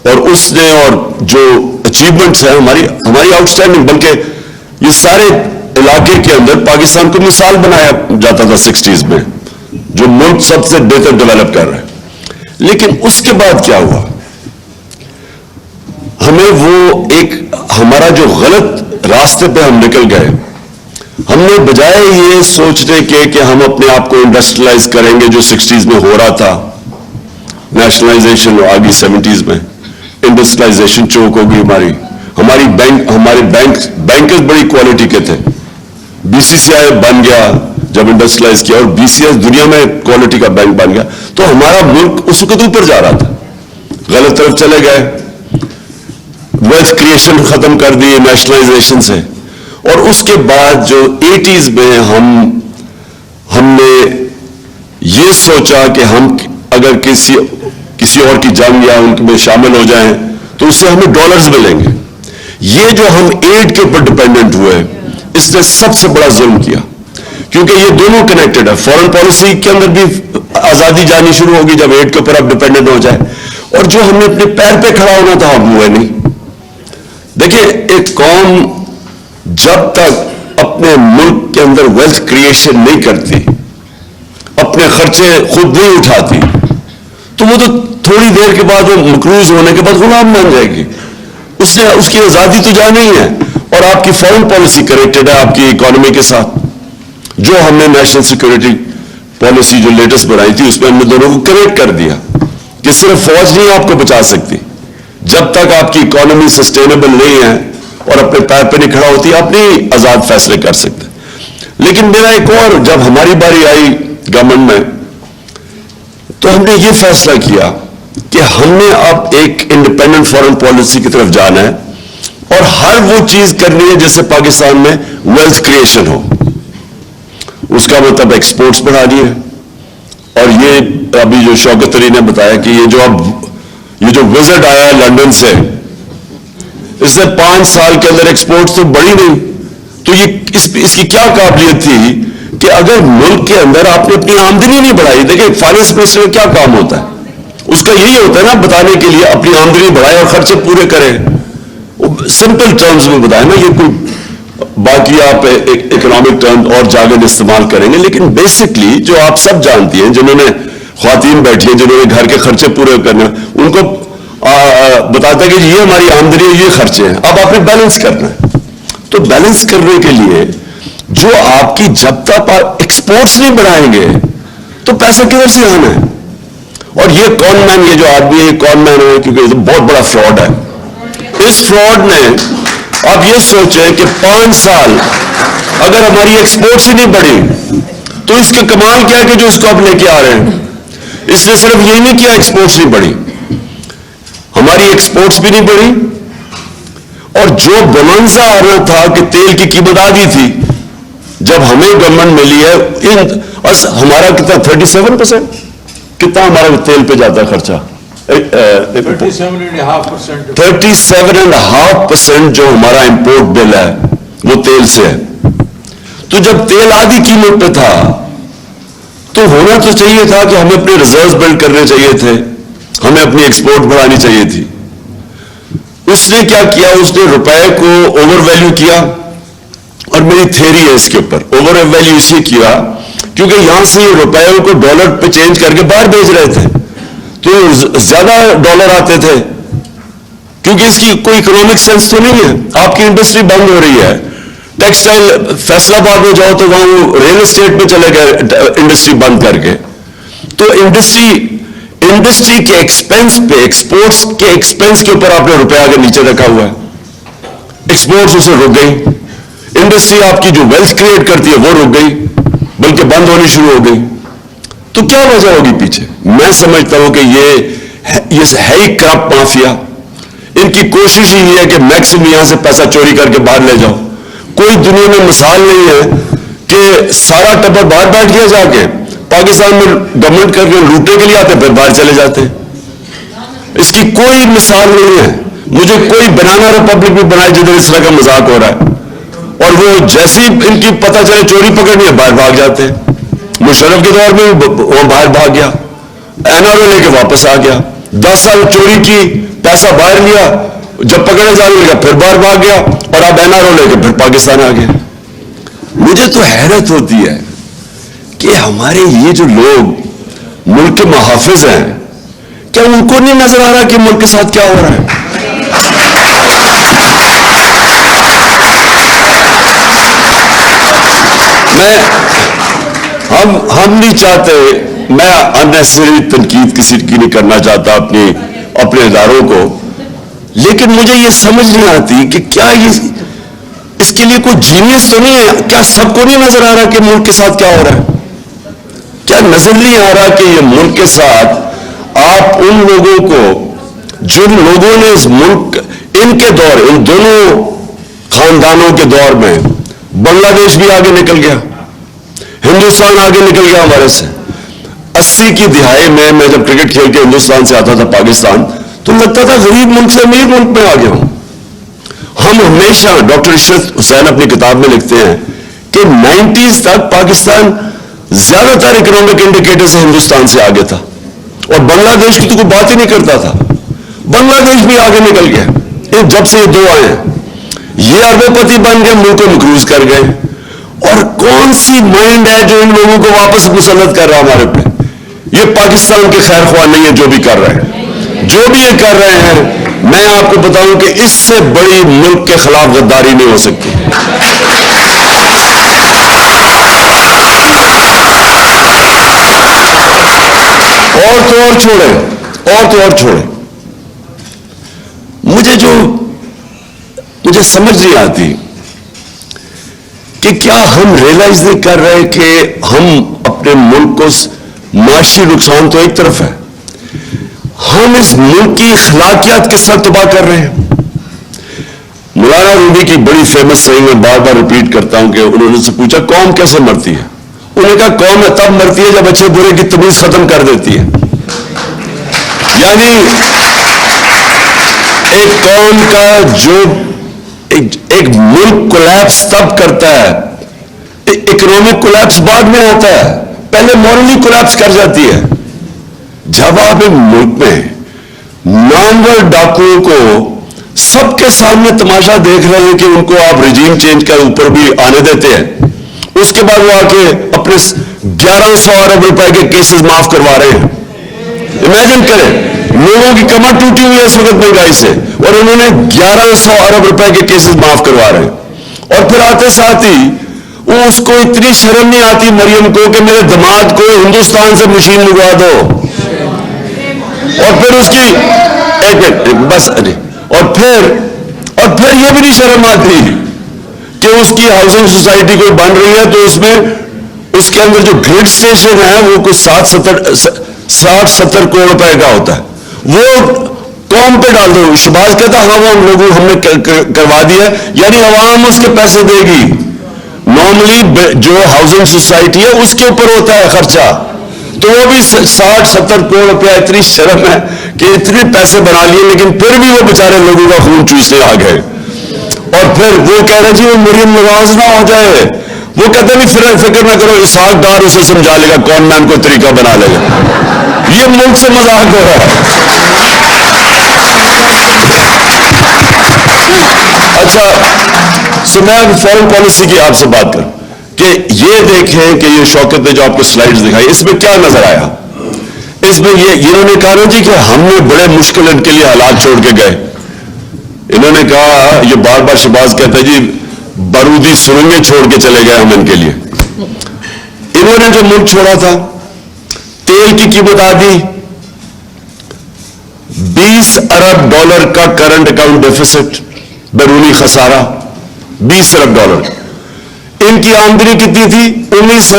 اور اس نے اور جو اچیومنٹس ہیں ہماری آؤٹ اسٹینڈنگ، بلکہ یہ سارے علاقے کے اندر پاکستان کو مثال بنایا جاتا تھا 60s میں، جو ملک سب سے بہتر ڈیولپ کر رہا ہے. لیکن اس کے بعد کیا ہوا؟ ہمیں وہ ایک ہمارا جو غلط راستے پہ ہم نکل گئے. ہم نے بجائے یہ سوچنے کے کہ ہم اپنے آپ کو انڈسٹریلائز کریں گے، جو 60s میں ہو رہا تھا، نیشنلائزیشن آ گئی 70s میں، انڈسٹریلائزیشن چوک ہو گئی. ہمارے بینکرز بڑی کوالٹی کے تھے. BCCI بن گیا جب انڈسٹریلائز کیا، اور BCS دنیا میں کوالٹی کا بینک بن گیا. تو ہمارا ملک اس وقت اوپر جا رہا تھا. غلط طرف چلے گئے، ویلتھ کریشن ختم کر دی نیشنلائزیشن سے. اور اس کے بعد جو 80s میں ہم نے یہ سوچا کہ ہم اگر کسی اور کی جنگ یا ان میں شامل ہو جائیں تو اس سے ہمیں ڈالرز ملیں گے. یہ جو ہم ایڈ کے اوپر ڈپینڈنٹ ہوئے، اس نے سب سے بڑا ظلم کیا، کیونکہ یہ دونوں کنیکٹڈ ہے. فورن پالیسی کے اندر بھی آزادی جانی شروع ہوگی جب ایڈ کے اوپر آپ ڈپینڈنٹ ہو جائے، اور جو ہم نے اپنے پیر پہ کھڑا ہونا تھا ہم ہوئے نہیں. دیکھیں، ایک قوم جب تک اپنے ملک کے اندر ویلتھ کریشن نہیں کرتی، اپنے خرچے خود نہیں اٹھاتی، تو وہ تو تھوڑی دیر کے بعد، وہ مقروض ہونے کے بعد غلام بن جائے گی. اس کی آزادی تو جا نہیں ہے. اور آپ کی فارن پالیسی کنیکٹڈ ہے آپ کی اکانومی کے ساتھ. جو ہم نے نیشنل سیکورٹی پالیسی جو لیٹسٹ بنائی تھی، اس میں ہم نے دونوں کو کنیکٹ کر دیا کہ صرف فوج نہیں آپ کو بچا سکتی. جب تک آپ کی اکانومی سسٹینیبل نہیں ہے اور اپنے پیر پہ نہیں کھڑا ہوتی، آپ نہیں آزاد فیصلے کر سکتے. لیکن میرا ایک اور، جب ہماری باری آئی گورنمنٹ میں، تو ہم نے یہ فیصلہ کیا کہ ہم نے اب ایک انڈیپینڈنٹ فارن پالیسی کی طرف جانا ہے، اور ہر وہ چیز کرنی ہے جس سے پاکستان میں ویلتھ کریشن ہو. اس کا مطلب ایکسپورٹس بڑھا دیے. اور یہ ابھی جو شوکت علی نے بتایا کہ یہ جو وزٹ آیا ہے لندن سے، اس نے 5 سال کے اندر ایکسپورٹس تو بڑھی نہیں. تو یہ اس کی کیا قابلیت تھی کہ اگر ملک کے اندر آپ نے اپنی آمدنی نہیں بڑھائی. دیکھیں، فائنانس منسٹر کا کیا کام ہوتا ہے؟ اس کا یہی ہوتا ہے نا، بتانے کے لیے اپنی آمدنی بڑھائے اور خرچے پورے کرے. سمپل ٹرمز میں بتائیں نا، یہ کوئی باقی آپ اکنامک ٹرم اور جاگن استعمال کریں گے، لیکن بیسکلی جو آپ سب جانتی ہیں، جنہوں نے خواتین بیٹھی ہیں، جنہوں نے گھر کے خرچے پورے کرنا، ان کو بتاتا ہے کہ یہ ہماری آمدنی ہے، یہ خرچے ہیں، اب آپ نے بیلنس کرنا ہے. تو بیلنس کرنے کے لیے جو آپ کی جب تک ایکسپورٹس نہیں بڑھائیں گے تو پیسہ کدھر سے آنا ہے؟ اور یہ کون مین، یہ جو آدمی ہے کون مین ہے، کیونکہ یہ بہت بڑا فراڈ ہے. اس فراڈ نے آپ یہ سوچیں کہ 5 سال اگر ہماری ایکسپورٹس ہی نہیں بڑھی تو اس کے کمال کیا ہے کہ جو اس کو آپ لے کے آ رہے ہیں. اس نے صرف یہ نہیں کیا ایکسپورٹس نہیں بڑھی، ہماری ایکسپورٹس بھی نہیں بڑھی، اور جو بونانزا آ رہا تھا کہ تیل کی قیمت آدھی تھی، جب ہمیں گورنمنٹ ملی ہے ہمارا کتنا 37%، کتنا ہمارا تیل پہ جاتا ہے خرچہ؟ 37.5% جو ہمارا امپورٹ بل ہے وہ تیل سے ہے. تو جب تیل آدھی قیمت پہ تھا تو ہونا تو چاہیے تھا کہ ہمیں اپنے ریزروز بلڈ کرنے چاہیے تھے، ہمیں اپنی ایکسپورٹ بڑھانی چاہیے تھی. اس نے کیا کیا؟ اس نے روپے کو اوور ویلیو کیا، اور میری تھیوری ہے اس کے اوپر، اوور ویلیو اسی کیا کیونکہ یہاں سے روپے کو ڈالر پہ چینج کر کے باہر بھیج رہے تھے تو زیادہ ڈالر آتے تھے، کیونکہ اس کی کوئی اکنامک سینس تو نہیں ہے. آپ کی انڈسٹری بند ہو رہی ہے، ٹیکسٹائل فیصلہ آباد میں جاؤ تو وہاں ریل اسٹیٹ میں چلے گئے انڈسٹری بند کر کے. تو انڈسٹری کے ایکسپینس پہ، ایکسپورٹس کے ایکسپینس کے اوپر آپ نے روپے آگے نیچے رکھا ہوا ہے. ایکسپورٹس اسے رک گئی، انڈسٹری آپ کی جو ویلتھ کریٹ کرتی ہے وہ رک گئی، بلکہ بند ہونی شروع ہو گئی. تو کیا وجہ ہوگی پیچھے؟ میں سمجھتا ہوں کہ یہ ہے ہی کرپٹ مافیا. ان کی کوشش ہی ہے کہ میکسیمم یہاں سے پیسہ چوری کر کے باہر لے جاؤ. کوئی دنیا میں مثال نہیں ہے کہ سارا ٹبر باہر بیٹھ گیا، جا کے پاکستان میں گورنمنٹ کر کے لوٹنے کے لیے آتے پھر باہر چلے جاتے. اس کی کوئی مثال نہیں ہے. مجھے کوئی بنانا ریپبلک بھی بنائے جدھر اس طرح کا مذاق ہو رہا ہے، اور وہ جیسی ان کی پتہ چلے چوری پکڑنی ہے باہر بھاگ جاتے ہیں. مشرف کے دور میں وہ باہر بھاگ گیا، این آر او لے کے واپس آ گیا، 10 سال چوری کی، پیسہ باہر لیا، جب پکڑے جانے لگا پھر باہر بھاگ گیا، اور اب این آر او لے کے پھر پاکستان آ گیا. مجھے تو حیرت ہوتی ہے کہ ہمارے یہ جو لوگ ملک کے محافظ ہیں، کیا ان کو نہیں نظر آ رہا کہ ملک کے ساتھ کیا ہو رہا ہے؟ ہم نہیں چاہتے، میں اننیسری تنقید کسی کی نہیں کرنا چاہتا اپنے اداروں کو، لیکن مجھے یہ سمجھ نہیں آتی کہ کیا اس کے لیے کوئی جینیس تو نہیں ہے؟ کیا سب کو نہیں نظر آ رہا کہ ملک کے ساتھ کیا ہو رہا ہے؟ کیا نظر نہیں آ رہا کہ یہ ملک کے ساتھ آپ ان لوگوں کو، جن لوگوں نے اس ملک، ان کے دور، ان دونوں خاندانوں کے دور میں بنگلہ دیش بھی آگے نکل گیا، ہندوستان آگے نکل گیا ہمارے سے. 80 کی دہائی میں جب کرکٹ کھیل کے ہندوستان سے آتا تھا پاکستان تو لگتا تھا غریب ملک سے امیر ملک میں آ گیا ہوں. ہم ہمیشہ، ڈاکٹر عشرت حسین اپنی کتاب میں لکھتے ہیں کہ 90s تک پاکستان زیادہ تر اکنامک انڈیکیٹر سے ہندوستان سے آگے تھا، اور بنگلہ دیش کی تو کوئی بات ہی نہیں کرتا تھا. بنگلہ دیش بھی آگے نکل گیا جب سے یہ دو آئے ہیں. یہ اربوں پتی بن گئے، ملک کو مقروض کر گئے. اور کون سی مائنڈ ہے جو ان لوگوں کو واپس مسلط کر رہا ہمارے پہ؟ یہ پاکستان کے خیر خواہ نہیں ہے جو بھی کر رہے ہیں، جو بھی یہ کر رہے ہیں. میں آپ کو بتاؤں کہ اس سے بڑی ملک کے خلاف غداری نہیں ہو سکتی. اور تو اور چھوڑے. مجھے سمجھ نہیں آتی کہ کیا ہم ریئلائز نہیں کر رہے کہ ہم اپنے ملک کو، معاشی نقصان تو ایک طرف ہے، ہم اس ملک کی اخلاقیات کس طرح تباہ کر رہے ہیں. مولانا رومی کی بڑی فیمس سیئنگ میں بار بار ریپیٹ کرتا ہوں کہ انہوں نے سے پوچھا قوم کیسے مرتی ہے؟ انہوں نے کہا قوم تب مرتی ہے جب اچھے برے کی تمیز ختم کر دیتی ہے. یعنی ایک قوم کا جو ایک ملک کولیپس تب کرتا ہے، اکنامک کولیپس بعد میں ہوتا ہے، پہلے مورلی کولیپس کر جاتی ہے جب آپ ایک ملک میں نامور ڈاکوؤں کو سب کے سامنے تماشا دیکھ رہے ہیں کہ ان کو آپ رجیم چینج کے اوپر بھی آنے دیتے ہیں. اس کے بعد وہ آ کے اپنے 1100 ارب روپے کے کیسز معاف کروا رہے ہیں. امیجن کریں, لوگوں کی کمر ٹوٹی ہوئی ہے اس وقت مہنگائی سے, اور انہوں نے 1100 ارب روپے کے کیسز معاف کروا رہے ہیں. اور پھر آتے ساتھ ہی وہ اس کو اتنی شرم نہیں آتی مریم کو کہ میرے دماد کو ہندوستان سے مشین لگوا دو. اور پھر اس کی ایک منٹ بس, اور پھر یہ بھی نہیں شرم آتی کہ اس کی ہاؤسنگ سوسائٹی کوئی بن رہی ہے تو اس میں اس کے اندر جو گریڈ اسٹیشن ہے وہ کوئی 60-70 کروڑ روپے کا ہوتا ہے, وہ قوم پہ ڈال دو. شہباز کہتا ہاں وہ ہم نے کروا دیا, یعنی عوام اس کے پیسے دے گی. نارملی جو ہاؤسنگ سوسائٹی ہے اس کے اوپر ہوتا ہے خرچہ, تو وہ بھی 60-70 کروڑ روپیہ. اتنی شرم ہے کہ اتنے پیسے بنا لیے لیکن پھر بھی وہ بیچارے لوگوں کا خون چوسنے آ گئے. اور پھر وہ کہہ رہے جی وہ مریم نواز نہ ہو جائے, وہ کہتے بھی فکر نہ کرو, اسحاق ڈار اسے سمجھا لے گا, کون مین کو طریقہ بنا لے گا. یہ ملک سے مذاق ہو رہا ہے. اچھا سو میں فارن پالیسی کی آپ سے بات کروں کہ یہ دیکھیں کہ یہ شوکت نے جو آپ کو سلائیڈز دکھائی, اس میں کیا نظر آیا. اس میں یہ انہوں نے کہا نا جی کہ ہم نے بڑے مشکل ان کے لیے حالات چھوڑ کے گئے. انہوں نے کہا, یہ بار بار شہباز کہتا ہے جی بارودی سرنگیں چھوڑ کے چلے گئے ہم ان کے لیے. انہوں نے جو ملک چھوڑا تھا, تیل کی قیمت آدھی, 20 ارب ڈالر کا کرنٹ اکاؤنٹ ڈیفیسٹ, بیرونی خسارہ 20 ارب ڈالر. ان کی آمدنی کتنی تھی؟ 19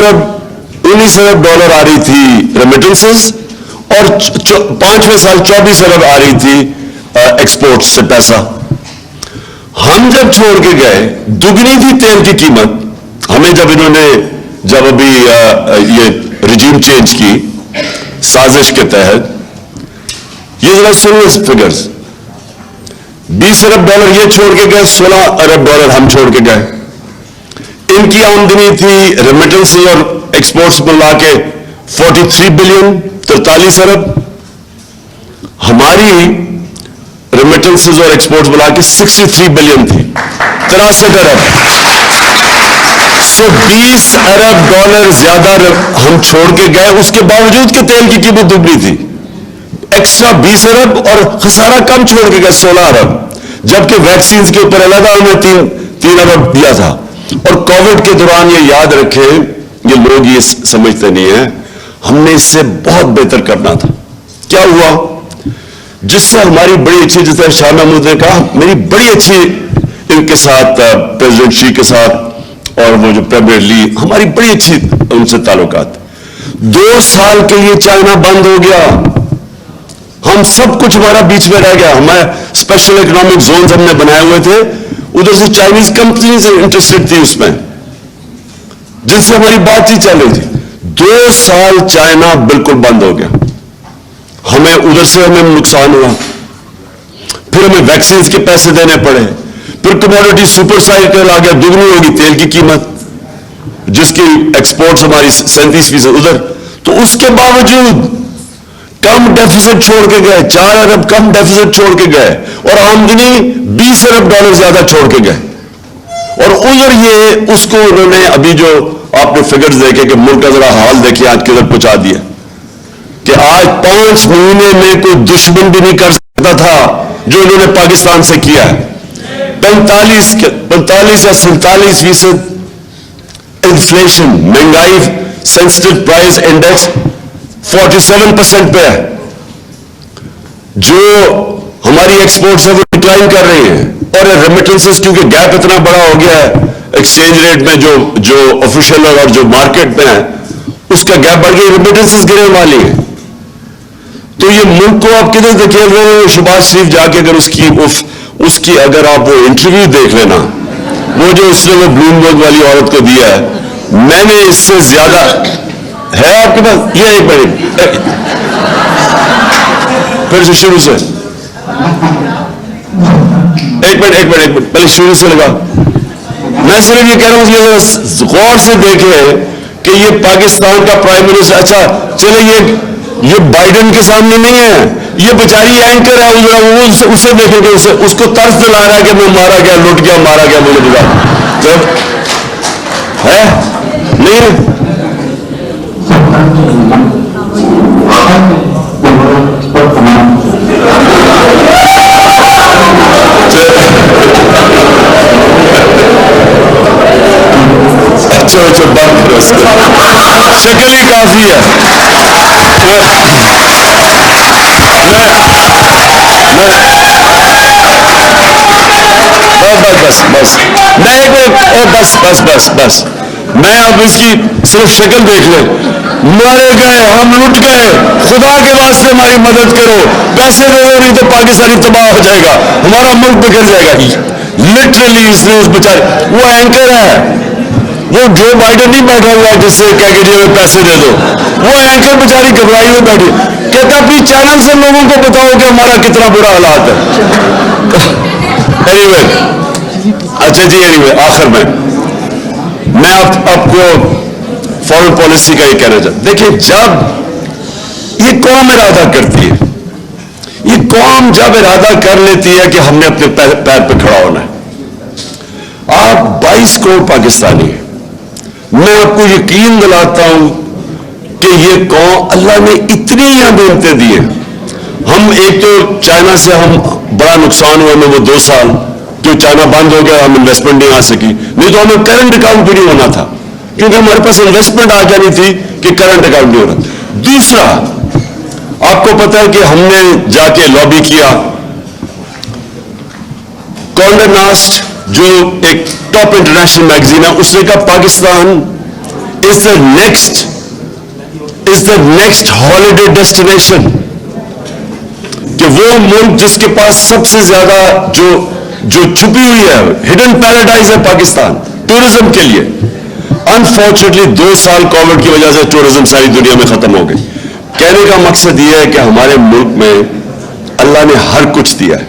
ارب ڈالر آ رہی تھی ریمیٹنسز, اور 5ویں سال 24 ارب آ رہی تھی ایکسپورٹ سے پیسہ. ہم جب چھوڑ کے گئے دگنی تھی تیل کی قیمت. ہمیں جب ابھی یہ رجیم چینج کی سازش کے تحت, یہ ذرا سنو اس فگرز, 20 ارب ڈالر یہ چھوڑ کے گئے, 16 ارب ڈالر ہم چھوڑ کے گئے. ان کی آمدنی تھی ریمیٹنسز اور ایکسپورٹس ملا کے 43 بلین 43 ارب. ہماری ریمیٹنسز اور ایکسپورٹس ملا کے 63 بلین تھی, 63 ارب. سو 20 ارب ڈالر زیادہ ہم چھوڑ کے گئے, اس کے باوجود کہ تیل کی قیمت دگنی تھی. ایکسٹرا 20 ارب اور خسارہ کم چھوڑ کے گئے 16 ارب, جبکہ ویکسینز کے اوپر علیحدہ ہمیں 3 ارب دیا تھا. اور کووڈ کے دوران یہ یاد رکھیں, یہ لوگ یہ سمجھتے نہیں ہیں, ہم نے اس سے بہت بہتر کرنا تھا. کیا ہوا؟ جس سے ہماری بڑی اچھی, جس طرح شاہ محمود نے کہا, میری بڑی اچھی ان کے ساتھ پریزیڈنٹ شی کے ساتھ اور وہ جو پریمیئر لی, ہماری بڑی اچھی ان سے تعلقات. 2 سال کے لیے چائنا بند ہو گیا, ہم سب کچھ ہمارا بیچ میں رہ گیا. ہمارے اسپیشل اکنامک زونز ہم نے بنائے ہوئے تھے, ادھر سے چائنیز کمپنی سے انٹرسٹڈ تھی اس میں, جن سے ہماری بات چیت چل رہی تھی. 2 سال چائنا بالکل بند ہو گیا, ہمیں ادھر سے نقصان ہوا. پھر ہمیں ویکسینز کے پیسے دینے پڑے, پھر کموڈٹی سپر سائیکل آ گیا, دگنی ہوگی تیل کی قیمت, جس کی ایکسپورٹس ہماری 37% ادھر. تو اس کے باوجود کم ڈیفیسٹ چھوڑ کے گئے, 4 ارب کم ڈیفیسٹ چھوڑ کے گئے, اور آمدنی 20 ارب ڈالر زیادہ چھوڑ کے گئے. اور ادھر یہ اس کو انہوں نے ابھی جو آپ نے فگرز دیکھے کہ ملک کا ذرا حال دیکھیے آج کدھر پہنچا دیا, کہ آج 5 مہینے میں کوئی دشمن بھی نہیں کر سکتا تھا جو انہوں نے پاکستان سے کیا ہے. 45 یا 47% انفلیشن, مہنگائی سینسٹیو پرائز انڈیکس 47% پہ ہے. جو ہماری ایکسپورٹس ہے وہ ڈکلائن کر رہی ہیں, اور ریمیٹنسز کیونکہ گیپ اتنا بڑا ہو گیا ہے ایکسچینج ریٹ میں, جو آفیشیل اور جو مارکیٹ میں ہے اس کا گیپ بڑھ گیا, ریمیٹنسز گرنے والی ہیں. تو یہ ملک کو آپ کدھر دیکھیں, وہ شہباز شریف جا کے اگر اس کی اگر آپ وہ انٹرویو دیکھ لینا, وہ جو اس نے وہ بلوم برگ والی عورت کو دیا ہے, میں نے اس سے زیادہ ہے آپ کے پاس. یہ ایک منٹ پھر سے شروع سے, ایک منٹ پہلے شروع سے لگا. میں صرف یہ کہہ رہا ہوں کہ غور سے دیکھیں کہ یہ پاکستان کا پرائم منسٹر, اچھا چلے یہ بائیڈن کے سامنے نہیں ہے, یہ بیچاری اینکر ہے وہ اسے دیکھیں گے، اس کو طرز دلا رہا ہے کہ میں مارا گیا، لٹ گیا، مارا گیا، مجھے بتا جب ہے نہیں اچھا بند کرو، شکل ہی کافی ہے. بس میں بس میں اب اس کی صرف شکل دیکھ لیں. مارے گئے، ہم لٹ گئے، خدا کے واسطے ہماری مدد کرو، پیسے دے دو نہیں تو پاکستانی تباہ ہو جائے گا، ہمارا ملک بگڑ جائے گا. لٹرلی اس نے اس بیچارے، وہ اینکر ہے، وہ جو بائیڈن نہیں بیٹھا ہوا ہے جس سے کہہ کے جی ہمیں پیسے دے دو، وہ اینکر بیچاری گھبرائی ہوئی بیٹھی، کہتا اپنی چینل سے لوگوں کو بتاؤ کہ ہمارا کتنا برا حالات ہے. اچھا جی آخر میں آپ کو فارن پالیسی کا یہ کہنا چاہتا ہوں. دیکھیں جب یہ قوم ارادہ کرتی ہے، یہ قوم جب ارادہ کر لیتی ہے کہ ہم نے اپنے پیر پہ کھڑا ہونا ہے. آپ 22 کروڑ پاکستانی ہیں، میں آپ کو یقین دلاتا ہوں کہ یہ قوم، اللہ نے اتنی نعمتیں دی ہیں. ہم ایک تو چائنا سے ہم بڑا نقصان ہوا ہمیں وہ 2 سال جو چائنا بند ہو گیا، ہم انویسٹمنٹ نہیں آ سکی، نہیں تو ہمیں کرنٹ اکاؤنٹ بھی نہیں ہونا تھا کیونکہ ہمارے پاس انویسٹمنٹ آ جانی تھی کہ کرنٹ اکاؤنٹ نہیں ہونا. دوسرا آپ کو پتا ہے کہ ہم نے جا کے لابی کیا، کانڈے ناسٹ جو ایک ٹاپ انٹرنیشنل میگزین ہے، اس نے کہا پاکستان از دا نیکسٹ ہالیڈے ڈیسٹینیشن، کہ وہ ملک جس کے پاس سب سے زیادہ جو چھپی ہوئی ہے، ہڈن پیراڈائز ہے پاکستان ٹورزم کے لیے. انفارچونیٹلی 2 سال کووڈ کی وجہ سے ٹورزم ساری دنیا میں ختم ہو گئی. کہنے کا مقصد یہ ہے کہ ہمارے ملک میں اللہ نے ہر کچھ دیا ہے،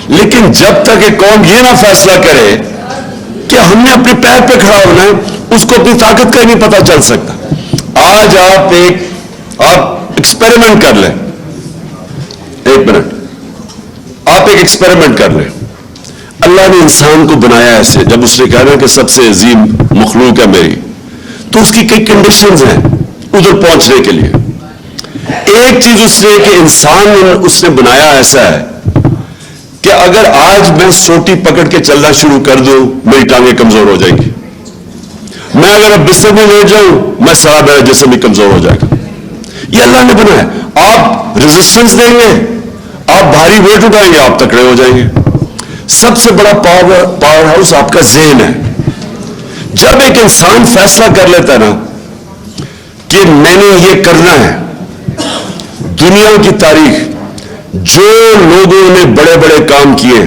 لیکن جب تک ایک قوم یہ نہ فیصلہ کرے کہ ہم نے اپنے پیر پہ کھڑا ہونا ہے، اس کو اپنی طاقت کا ہی نہیں پتہ چل سکتا. آج آپ ایکسپیریمنٹ کر لیں، 1 منٹ، آپ ایک ایکسپیریمنٹ کر لیں. اللہ نے انسان کو بنایا ایسے، جب اس نے کہا کہ سب سے عظیم مخلوق ہے میری، تو اس کی کئی کنڈیشنز ہیں ادھر پہنچنے کے لیے. ایک چیز اس نے کہ انسان اس نے بنایا ایسا ہے کہ اگر آج میں سوٹی پکڑ کے چلنا شروع کر دوں میری ٹانگیں کمزور ہو جائیں گی. میں اگر اب بستر میں لیٹ جاؤں میں سارا میرا جسم بھی کمزور ہو جائے گا. یہ اللہ نے بنایا. آپ ریزسٹنس دیں گے، آپ بھاری ویٹ اٹھائیں گے، آپ تکڑے ہو جائیں گے. سب سے بڑا پاور ہاؤس آپ کا ذہن ہے. جب ایک انسان فیصلہ کر لیتا ہے نا کہ میں نے یہ کرنا ہے، دنیا کی تاریخ جو لوگوں نے بڑے بڑے کام کیے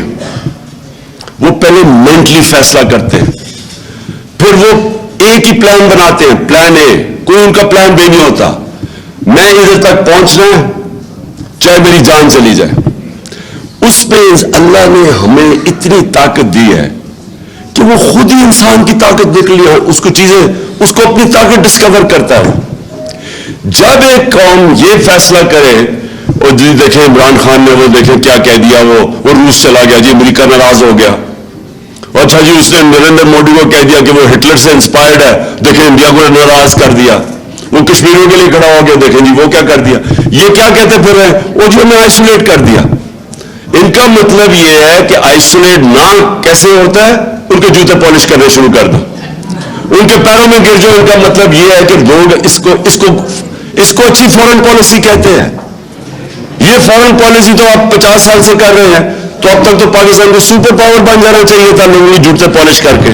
وہ پہلے مینٹلی فیصلہ کرتے ہیں، پھر وہ ایک ہی پلان بناتے ہیں، پلان اے، کوئی ان کا پلان بی نہیں ہوتا. میں ادھر تک پہنچنا ہے چاہے میری جان چلی جائے. اس میں اللہ نے ہمیں اتنی طاقت دی ہے کہ وہ خود ہی انسان کی طاقت نکلی ہے، اس کو اپنی طاقت ڈسکور کرتا ہے. جب ایک قوم یہ فیصلہ کرے، اور جی دیکھیں عمران خان نے وہ دیکھیں کیا کہہ دیا، وہ روس چلا گیا جی، امریکہ ناراض ہو گیا. اچھا جی اس نے نریندر موڈی کو کہہ دیا کہ وہ ہٹلر سے انسپائرڈ ہے، دیکھیں انڈیا کو ناراض کر دیا. وہ کشمیریوں کے لیے کھڑا ہو گیا، دیکھیں جی وہ کیا کر دیا. یہ کیا کہتے پھر رہے وہ جو ہمیں آئسولیٹ کر دیا. ان کا مطلب یہ ہے کہ آئسولیٹ نہ کیسے ہوتا ہے، ان کے جوتے پالش کرنے شروع کر دو، ان کے پیروں میں گر جاؤ. ان کا مطلب یہ ہے کہ لوگ اس کو اچھی فورن پالیسی کہتے ہیں. یہ فورن پالیسی تو آپ 50 سال سے کر رہے ہیں، تو اب تک تو پاکستان کو سپر پاور بن جانا چاہیے تھا لوگوں کی جوتے پالش کر کے.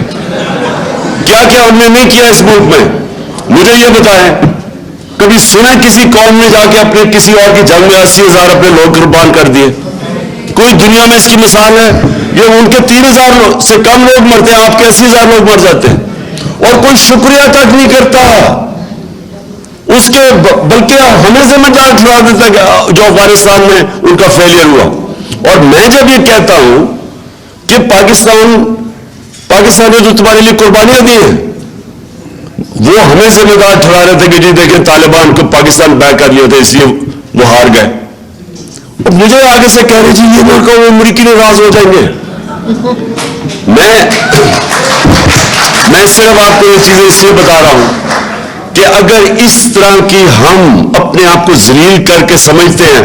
کیا کیا ہم نے نہیں کیا اس ملک میں؟ مجھے یہ بتائیں، کبھی سنا کسی قوم نے جا کے اپنے کسی اور کی جنگ میں 80,000 اپنے لوگ قربان کر دیے؟ کوئی دنیا میں اس کی مثال ہے؟ یہ ان کے 3,000 سے کم لوگ مرتے ہیں، آپ کے 80,000 لوگ مر جاتے ہیں، اور کوئی شکریہ تک نہیں کرتا اس کے، بلکہ ہمیں ذمہ دار ٹھہرا دیتا ہے جو افغانستان میں ان کا فیلئر ہوا. اور میں جب یہ کہتا ہوں کہ پاکستان نے جو تمہارے لیے قربانیاں دی ہیں، وہ ہمیں ذمہ دار ٹھہرا رہے تھے کہ جی دیکھیں طالبان کو پاکستان بیک کر لیے تھے اس لیے وہ ہار گئے. مجھے آگے سے کہہ رہے جی یہ نہ کہو امریکی ناراض ہو جائیں گے. میں صرف آپ کو یہ چیزیں اس لیے بتا رہا ہوں کہ اگر اس طرح کی ہم اپنے آپ کو ذلیل کر کے سمجھتے ہیں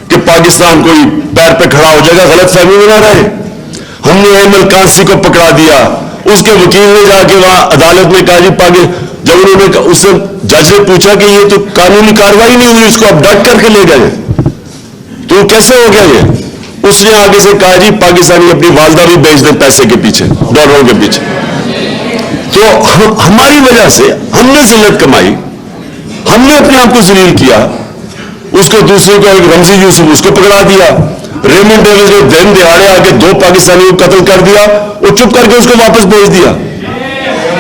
کہ پاکستان کوئی پیر پہ کھڑا ہو جائے گا, غلط فہمی میں نہ رہے. ہم نے ایمل کانسی کو پکڑا دیا, اس کے وکیل نے جا کے وہاں عدالت میں کہا جی جب انہوں نے اس جج نے پوچھا کہ یہ تو قانونی کارروائی نہیں ہوئی, اس کو اب ڈٹ کر کے لے گئے تو کیسے ہو گیا یہ؟ اس نے آگے سے کہا جی پاکستانی اپنی والدہ بھی بیچ دیں پیسے کے پیچھے, ڈالروں کے پیچھے. تو ہماری وجہ سے ہم نے ذلت کمائی, ہم نے اپنے آپ کو ذلیل کیا. اس کو دوسرے کو ایک رمزی یوسف اس کو پکڑا دیا, ریمنڈ ڈیوس نے دن دہاڑے آ کے 2 پاکستانیوں کو قتل کر دیا, وہ چپ کر کے اس کو واپس بھیج دیا.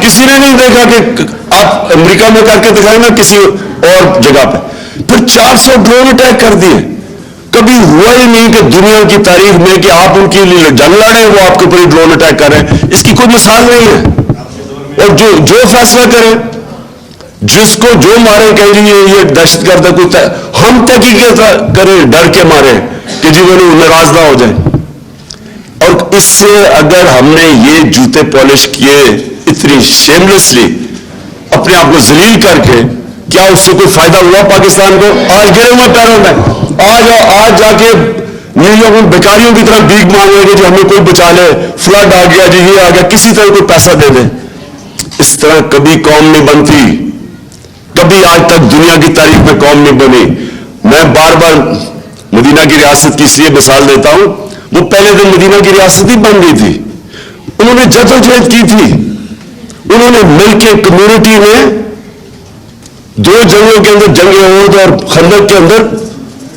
کسی نے نہیں دیکھا کہ آپ امریکہ میں کر کے دکھائیں نا کسی اور جگہ پہ. پھر 400 ڈرون اٹیک کر دیے. کبھی ہوا ہی نہیں کہ دنیا کی تاریخ میں کہ آپ ان کے لیے جنگ لڑیں وہ آپ کے اوپر ڈرون اٹیک کر رہے ہیں. اس کی کوئی مثال نہیں ہے. اور جو فیصلہ کرے, جس کو جو مارے کہیں جی یہ دہشت گرد ہے, کوئی ہم تحقیق کریں ڈر کے مارے کہ جی وہ ناراض نہ ہو جائے. اور اس سے اگر ہم نے یہ جوتے پالش کیے اتنی شیملیسلی اپنے آپ کو ذلیل کر کے, کیا اس سے کوئی فائدہ ہوا پاکستان کو؟ آج گرے ہوئے پیروں میں, آج جا کے نیو یارک میں بیکاریوں کی طرح بھیک مانگ رہے کہ جی ہمیں کوئی بچا لے, فلڈ آ گیا جی یہ آ گیا, کسی طرح کوئی پیسہ دے دے. اس طرح کبھی قوم نہیں بنتی, کبھی آج تک دنیا کی تاریخ میں قوم نہیں بنی. میں بار بار مدینہ کی ریاست کی اس لیے مثال دیتا ہوں, وہ پہلے دن مدینہ کی ریاست ہی بن گئی تھی, انہوں نے جدوجہد کی تھی, انہوں نے مل کے کمیونٹی میں 2 جنگوں کے اندر, جنگ احد اور خندق کے اندر,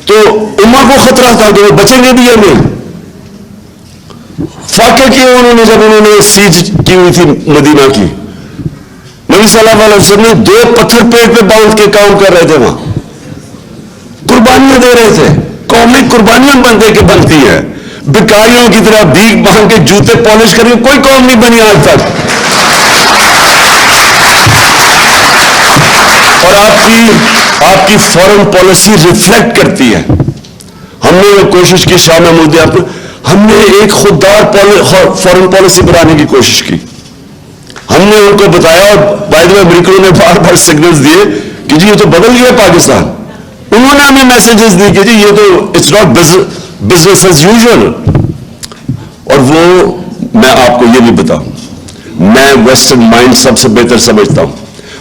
تو امہ کو خطرہ تھا کہ وہ بچیں گے بھی یا نہیں. فاقے کیے انہوں نے جب انہوں نے سیج کی ہوئی تھی مدینہ کی, نبی صلی اللہ علیہ وسلم نے 2 پتھر پیٹ پہ باندھ کے کام کر رہے تھے, وہاں قربانیاں دے رہے تھے. قومی قربانیاں بنتی ہے, بیکاریوں کی طرح بھیک مانگ کے جوتے پالش کر کے کوئی قوم نہیں بنی آج تک. اور آپ کی فورن پالیسی ریفلیکٹ کرتی ہے. ہم نے کوشش کی شاہ محمود یہاں پر, ہم نے ایک خوددار فورن پالیسی بنانے کی کوشش کی. ہم نے ان کو بتایا, اور بائی دی وے امریکیوں نے بار بار سگنلز دیے کہ جی یہ تو بدل گیا پاکستان. انہوں نے ہمیں میسجز دی کہ جی یہ تو it's not business as usual. اور وہ میں آپ کو یہ بھی بتاؤں, میں ویسٹرن مائنڈ سب سے بہتر سمجھتا ہوں.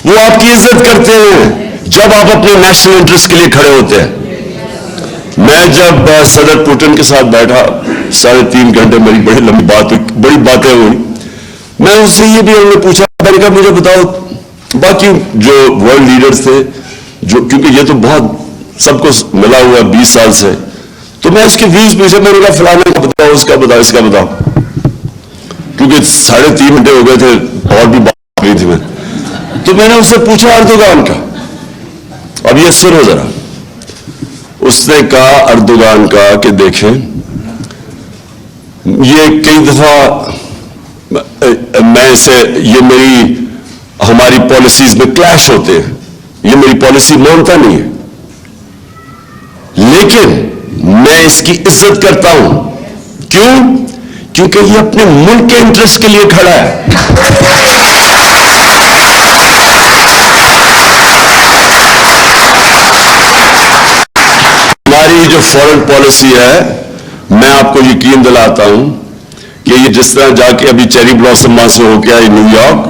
وہ آپ کی عزت کرتے ہیں جب آپ اپنے نیشنل انٹرسٹ کے لیے کھڑے ہوتے ہیں. میں جب صدر پوٹن کے ساتھ بیٹھا 3.5 گھنٹے, میری بڑی لمبی بات ہوئی, بڑی باتیں ہوئی. میں اس سے یہ بھی انہوں نے پوچھا, میں نے کہا مجھے بتاؤ باقی جو ورلڈ لیڈرز تھے, جو کیونکہ یہ تو بہت سب کو ملا ہوا 20 سال سے, تو میں اس کے ویوز پوچھا. میں نے کہا فلانے کا بتاؤ, اس کا بتاؤ, اس کا بتاؤ, کیونکہ 3.5 گھنٹے ہو گئے تھے اور بھی بات نہیں تھی. تو میں نے اس سے پوچھا اردوغان کا, اب یہ سنو ذرا. اس نے کہا اردوغان کا کہ دیکھیں یہ کئی دفعہ میں اسے, یہ ہماری پالیسیز میں کلیش ہوتے ہیں, یہ میری پالیسی مانتا نہیں ہے, لیکن میں اس کی عزت کرتا ہوں. کیوں؟ کیونکہ یہ اپنے ملک کے انٹرسٹ کے لیے کھڑا ہے. ہماری جو فورن پالیسی ہے, میں آپ کو یقین دلاتا ہوں کہ یہ جس طرح جا کے ابھی چیری بلاسم وہاں سے ہو کے آئی نیو یارک,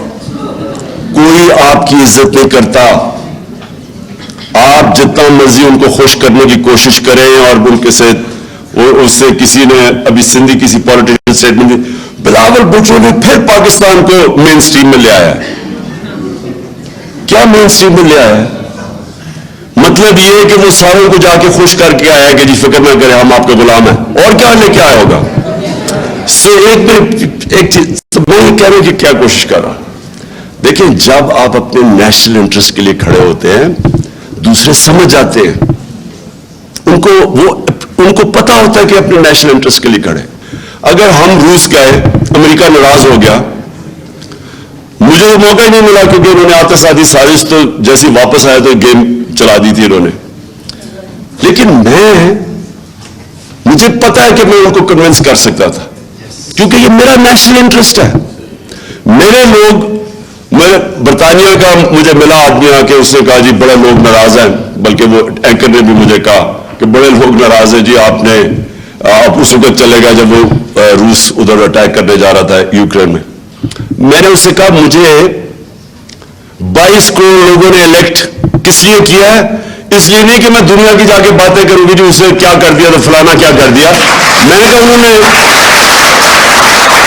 کوئی آپ کی عزت نہیں کرتا. آپ جتنا مرضی ان کو خوش کرنے کی کوشش کریں, اور ان کے سے اس سے کسی نے ابھی سندھی کسی پولیٹیشین اسٹیٹمنٹ دی, بلاول بھٹو نے پھر پاکستان کو مین سٹریم میں لے آیا. کیا مین سٹریم میں لے آیا؟ مطلب یہ ہے کہ وہ ساروں کو جا کے خوش کر کے آیا کہ جی فکر نہ کریں ہم آپ کے غلام ہیں. اور کیا لے کے آیا ہوگا؟ ایک چیز میں یہ کہہ رہا ہوں کہ کیا کوشش کر رہا. دیکھیں جب آپ اپنے نیشنل انٹرسٹ کے لیے کھڑے ہوتے ہیں, دوسرے سمجھ جاتے ہیں, ان کو پتا ہوتا ہے کہ اپنے نیشنل انٹرسٹ کے لیے کھڑے. اگر ہم روس گئے, امریکہ ناراض ہو گیا, مجھے وہ موقع ہی نہیں ملا کیونکہ انہوں نے آتے ساتھ ہی سازش تو جیسی واپس آیا تو گیم چلا دی تھی انہوں نے. لیکن میں مجھے پتا ہے کہ میں ان کو کنونس کر سکتا تھا، کیونکہ یہ میرا نیشنل انٹرسٹ ہے. میرے لوگ، میں برطانیہ کا مجھے ملا آدمی آ کے، اس نے کہا جی بڑے لوگ ناراض ہیں، بلکہ وہ اینکر نے بھی مجھے کہا کہ بڑے لوگ ناراض ہیں جی، آپ اس وقت چلے گئے جب وہ روس ادھر اٹیک کرنے جا رہا تھا یوکرین میں. میں نے اس سے کہا مجھے 22 کروڑ لوگوں نے الیکٹ کس لیے کیا ہے؟ اس لیے نہیں کہ میں دنیا کی جا کے باتیں کروں گی جو اس نے کیا کر دیا تو فلانا کیا کر دیا. میں نے کہا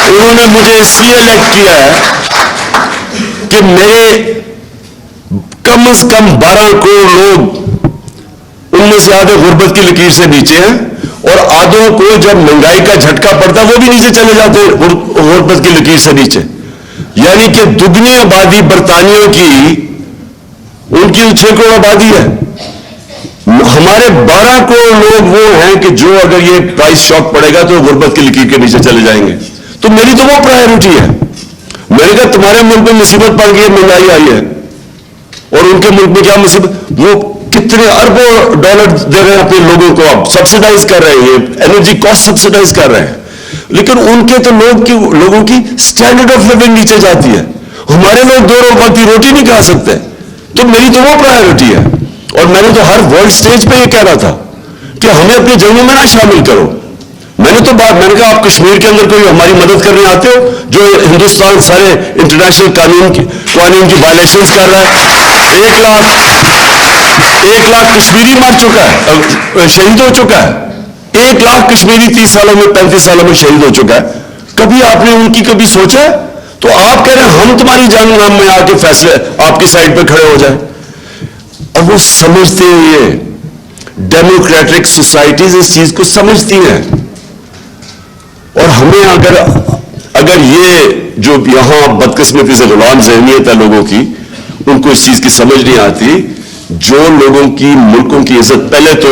انہوں نے مجھے اس لیے الیکٹ کیا ہے کہ میرے کم از کم 12 کروڑ لوگ، ان میں سے آدھے غربت کی لکیر سے نیچے ہیں، اور آدھوں کو جب مہنگائی کا جھٹکا پڑتا وہ بھی نیچے چلے جاتے غربت کی لکیر سے نیچے. یعنی کہ دگنی آبادی برطانیہ کی، ان کی 6 کروڑ آبادی ہے، ہمارے 12 کروڑ لوگ وہ ہیں کہ جو اگر یہ پرائس شاک پڑے گا تو غربت کی لکیر کے نیچے چلے جائیں گے. تو میری تو وہ پرائیورٹی ہے. میں نے کہا تمہارے ملک میں مصیبت پڑ گئی ہے، مہنگائی آئی ہے، اور ان کے ملک میں کیا مصیبت، وہ کتنے اربوں ڈالر دے رہے ہیں اپنے لوگوں کو، اب سبسیڈائز کر رہے ہیں، انرجی کاسٹ سبسیڈائز کر رہے ہیں، لیکن ان کے تو لوگوں کی سٹینڈرڈ آف لیونگ نیچے جاتی ہے. ہمارے لوگ 2 وقت کی روٹی نہیں کھا سکتے. تو میری تو وہ پرائیورٹی ہے. اور میں نے تو ہر ورلڈ سٹیج پہ یہ کہہ رہا تھا کہ ہمیں اپنی جنگوں میں نہ شامل کرو. میں نے کہا آپ کشمیر کے اندر کوئی ہماری مدد کرنے آتے ہو جو ہندوستان سارے انٹرنیشنل قوانین کی وائلیشنز کر رہا ہے. 1 لاکھ کشمیری مر چکا ہے، شہید ہو چکا ہے. 1 لاکھ کشمیری 30 سالوں میں 35 سالوں میں شہید ہو چکا ہے. کبھی آپ نے ان کی کبھی سوچا؟ تو آپ کہہ رہے ہیں ہم تمہاری جنگ میں آ کے فیصلے آپ کی سائڈ پہ کھڑے ہو جائیں. اب وہ سمجھتے ہیں، یہ ڈیموکریٹک سوسائٹیز اس چیز کو سمجھتی ہیں. اور ہمیں اگر یہ جو یہاں بدقسمتی سے غلام ذہنیت ہے لوگوں کی، ان کو اس چیز کی سمجھ نہیں آتی. جو لوگوں کی ملکوں کی عزت، پہلے تو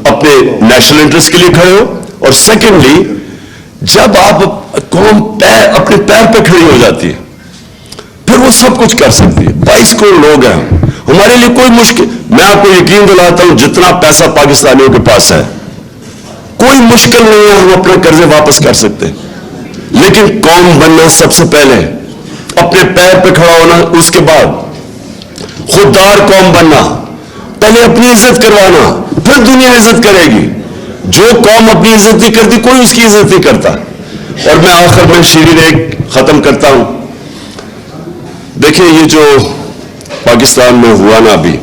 اپنے نیشنل انٹرسٹ کے لیے کھڑے ہو، اور سیکنڈلی جب آپ قوم اپنے پیر پہ کھڑی ہو جاتی ہے پھر وہ سب کچھ کر سکتی ہے. 22 کروڑ لوگ ہیں ہمارے لیے، کوئی مشکل، میں آپ کو یقین دلاتا ہوں جتنا پیسہ پاکستانیوں کے پاس ہے کوئی مشکل نہیں ہے، ہم اپنے قرضے واپس کر سکتے ہیں. لیکن قوم بننا سب سے پہلے، اپنے پیر پہ کھڑا ہونا، اس کے بعد خوددار قوم بننا، پہلے اپنی عزت کروانا، پھر دنیا عزت کرے گی. جو قوم اپنی عزت نہیں کرتی کوئی اس کی عزت نہیں کرتا. اور میں آخر میں شیرین ایک ختم کرتا ہوں. دیکھیں یہ جو پاکستان میں ہوا نا، ابھی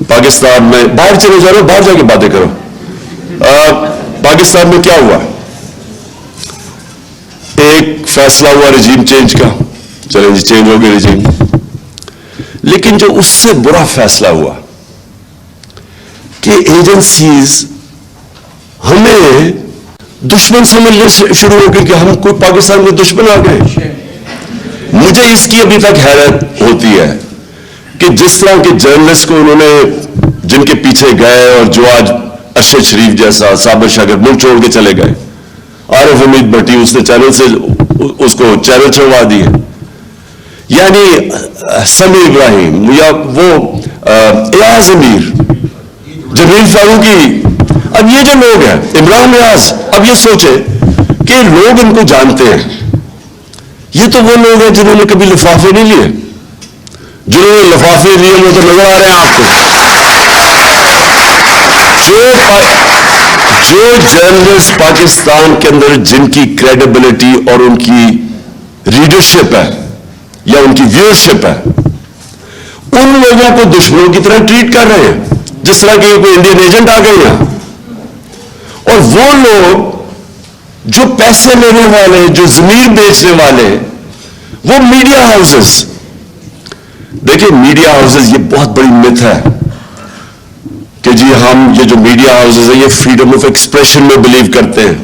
پاکستان میں، باہر چلے جا رہے ہو، باہر جا کے باتیں کرو. پاکستان میں کیا ہوا؟ ایک فیصلہ ہوا رجیم چینج کا، چلیں جی چینج ہو گیا رجیم. لیکن جو اس سے برا فیصلہ ہوا کہ ایجنسیز ہمیں دشمن سمجھنے شروع ہو گئی کہ ہم کوئی پاکستان میں دشمن آ گئے. مجھے اس کی ابھی تک حیرت ہوتی ہے کہ جس طرح کے جرنلسٹ کو انہوں نے، جن کے پیچھے گئے، اور جو آج ارشد شریف جیسا صابر شاگرد ملک چھوڑ کے چلے گئے، عارف حمید بھٹی اس نے چینل سے اس کو چینل چھوڑوا دیے، یعنی سمیع ابراہیم، یا وہ ایاز امیر، جمیل فاروقی، اب یہ جو لوگ ہیں، عمران ریاض، اب یہ سوچے کہ لوگ ان کو جانتے ہیں. یہ تو وہ لوگ ہیں جنہوں نے کبھی لفافے نہیں لیے. جنہوں نے لفافے لیے وہ تو نظر آ رہے ہیں آپ کو. جو جرنلسٹ پاکستان کے اندر جن کی کریڈیبلٹی اور ان کی ریڈرشپ ہے یا ان کی ویورشپ ہے، ان لوگوں کو دشمنوں کی طرح ٹریٹ کر رہے ہیں، جس طرح کہ کوئی انڈین ایجنٹ آ گئے ہیں. اور وہ لوگ جو پیسے لینے والے، جو زمین بیچنے والے، وہ میڈیا ہاؤسز. دیکھیں میڈیا ہاؤسز، یہ بہت بڑی مت ہے کہ جی ہم، یہ جو میڈیا ہاؤسز ہیں یہ فریڈم آف ایکسپریشن میں بلیو کرتے ہیں.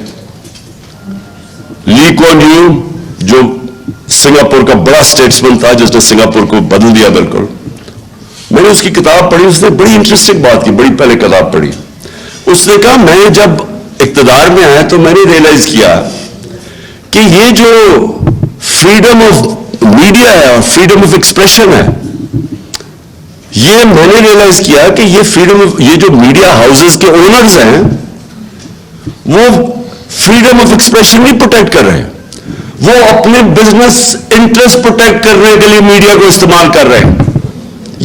لی کوان یو جو سنگاپور کا بڑا اسٹیٹسمن تھا، جس نے سنگاپور کو بدل دیا بالکل، میں نے اس کی کتاب پڑھی، اس نے بڑی انٹرسٹنگ بات کی، بڑی پہلے کتاب پڑھی. اس نے کہا میں جب اقتدار میں آیا تو میں نے ریئلائز کیا کہ یہ جو فریڈم آف میڈیا ہے اور فریڈم آف ایکسپریشن ہے، یہ میں نے ریئلائز کیا کہ یہ فریڈم، یہ جو میڈیا ہاؤسز کے اونرز ہیں وہ فریڈم آف ایکسپریشن نہیں پروٹیکٹ کر رہے ہیں، وہ اپنے بزنس انٹرسٹ پروٹیکٹ کرنے کے لیے میڈیا کو استعمال کر رہے ہیں.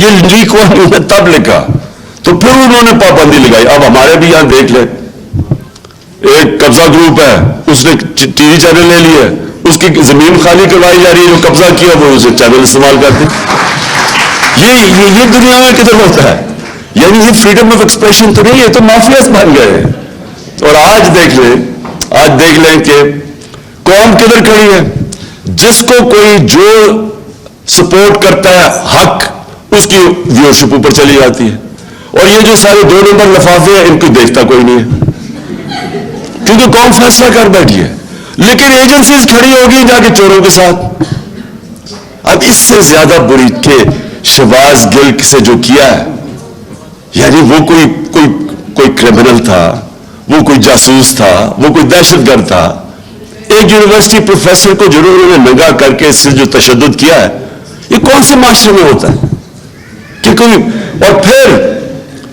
یہ لیک انہوں نے تب لکھا تو پھر انہوں نے پابندی لگائی. اب ہمارے بھی یہاں دیکھ لیں، ایک قبضہ گروپ ہے، اس نے ٹی وی چینل لے لیا، اس کی زمین خالی کروائی جا رہی ہے، جو قبضہ کیا وہ اسے چینل استعمال کرتے. یہ دنیا میں کدھر ہوتا ہے؟ یعنی یہ فریڈم آف ایکسپریشن تو نہیں، یہ تو مافیاز بن گئے ہیں. اور آج دیکھ لیں کہ قوم کدھر کھڑی ہے. جس کو کوئی جو سپورٹ کرتا ہے حق، اس کی ویورشپ اوپر چلی جاتی ہے. اور یہ جو سارے 2 نمبر لفافے ہیں، ان کو دیکھتا کوئی نہیں ہے، کیونکہ قوم فیصلہ کر بیٹھی ہے. لیکن ایجنسیز کھڑی ہوگی جا کے چوروں کے ساتھ. اب اس سے زیادہ بری کہ شہباز گل سے جو کیا ہے، یعنی وہ کوئی کرمنل تھا، وہ کوئی جاسوس تھا، وہ کوئی دہشت گرد تھا. ایک یونیورسٹی پروفیسر کو انہوں نے ننگا کر کے اس سے جو تشدد کیا ہے، یہ کون سے معاشرے میں ہوتا ہے کہ کوئی. اور پھر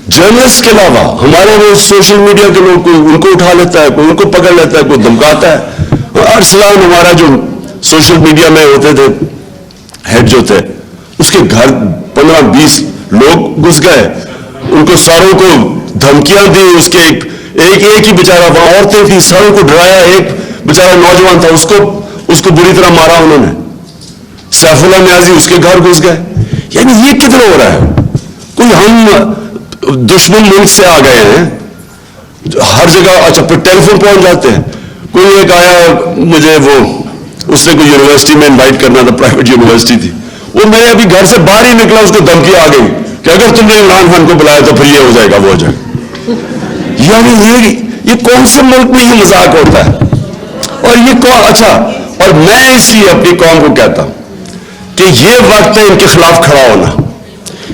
جرنلسٹ کے علاوہ ہمارے وہ سوشل میڈیا کے لوگ، کوئی ان کو اٹھا لیتا ہے، کوئی ان کو پکڑ لیتا ہے، کوئی دھمکاتا ہے. اور ارسلان ہمارا جو سوشل میڈیا میں ہوتے تھے ہیڈ جو تھے، اس کے گھر 15-20 لوگ گھس گئے، ان کو ساروں کو دھمکیاں دی. اس کے ایک ہی بیچارہ، وہاں عورتیں تھیں، ساروں کو ڈرایا. ایک بیچارہ نوجوان تھا، اس کو بری طرح مارا انہوں نے. سیف اللہ نیازی اس کے گھر گھس گئے. یعنی یہ کدھر ہو رہا ہے؟ کوئی ہم دشمن ملک سے آ گئے ہیں ہر جگہ. اچھا پھر ٹیلی فون پہنچ جاتے ہیں. کوئی ایک آیا مجھے، اس نے کوئی یونیورسٹی میں انوائٹ کرنا تھا، پرائیویٹ یونیورسٹی تھی، وہ میرے ابھی گھر سے باہر ہی نکلا، اس کو دھمکی آ گئی کہ اگر تم نے عمران خان کو بلایا تو پھر یہ ہو جائے گا، وہ ہو جائے گا. یعنی یہ کون سے ملک میں یہ مذاق ہوتا ہے؟ اور یہ اچھا، اور میں اس لیے اپنی قوم کو کہتا ہوں کہ یہ وقت ہے ان کے خلاف کھڑا ہونا.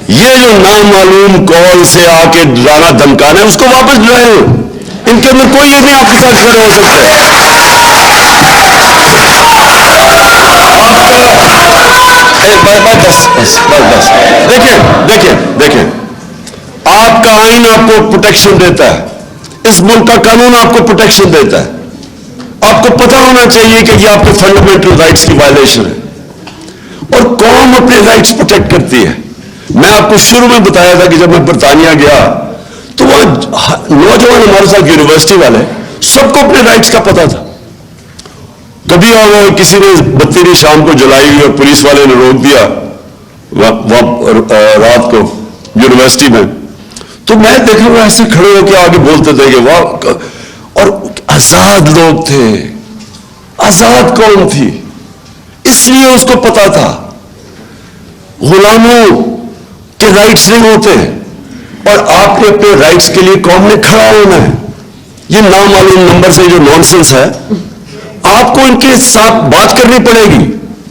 یہ جو نامعلوم کال سے آ کے ڈرانا دھمکانا ہے، اس کو واپس ڈرائیں. ان کے اندر کوئی یہ نہیں آپ کے ساتھ کھڑے ہو سکتے. دیکھیں آپ کا آئین آپ کو پروٹیکشن دیتا ہے، اس ملک کا قانون آپ کو پروٹیکشن دیتا ہے. آپ کو پتہ ہونا چاہیے کہ یہ آپ کے فنڈامنٹل رائٹس کی وائلیشن ہے، اور قوم اپنے رائٹس پروٹیکٹ کرتی ہے. میں آپ کو شروع میں بتایا تھا کہ جب میں برطانیہ گیا تو وہ نوجوان ہمارے ساتھ یونیورسٹی والے سب کو اپنے رائٹس کا پتہ تھا. کبھی کسی نے بتی نہیں شام کو جلائی ہوئی اور پولیس والے نے روک دیا رات کو یونیورسٹی میں، تو میں دیکھا وہ ایسے کھڑے ہو کے آگے بولتے تھے کہ واہ. اور آزاد لوگ تھے، آزاد قوم تھی، اس لیے اس کو پتا تھا غلاموں کے رائٹس نہیں ہوتے، اور آپ نے اپنے رائٹس کے لیے قوم نے کھڑا ہونا ہے. یہ نامعلوم نمبر سے جو نانسنس ہے، آپ کو ان کے ساتھ بات کرنی پڑے گی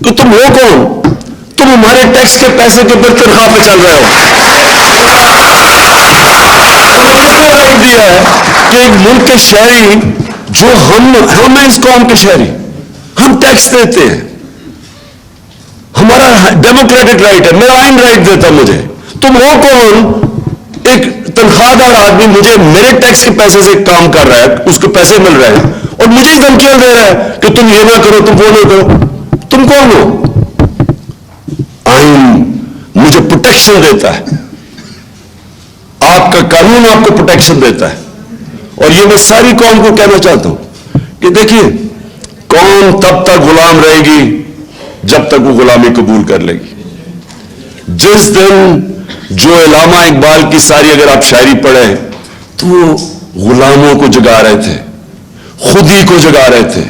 کہ تم ہو کون؟ تم ہمارے ٹیکس کے پیسے کے اوپر تنخواہ پہ چل رہے ہو. رائٹ دیا ہے کہ ایک ملک کے شہری جو ہم ہیں اس قوم کے شہری، ہم ٹیکس دیتے ہیں، ہمارا ڈیموکریٹک رائٹ ہے، میرا آئین رائٹ دیتا مجھے. تم ہو کون؟ ایک تنخواہ دار آدمی مجھے میرے ٹیکس کے پیسے سے کام کر رہا ہے، اس کو پیسے مل رہے ہیں، اور مجھے ہی دھمکیاں دے رہا ہے کہ تم یہ نہ کرو، تم وہ نہ کرو. تم کون ہو؟ آئین مجھے پروٹیکشن دیتا ہے، آپ کا قانون آپ کو پروٹیکشن دیتا ہے. اور یہ میں ساری قوم کو کہنا چاہتا ہوں کہ دیکھیے، قوم تب تک غلام رہے گی جب تک وہ غلامی قبول کر لے گی. جس دن جو علامہ اقبال کی ساری اگر آپ شاعری پڑھیں تو وہ غلاموں کو جگا رہے تھے، خودی کو جگا رہے تھے،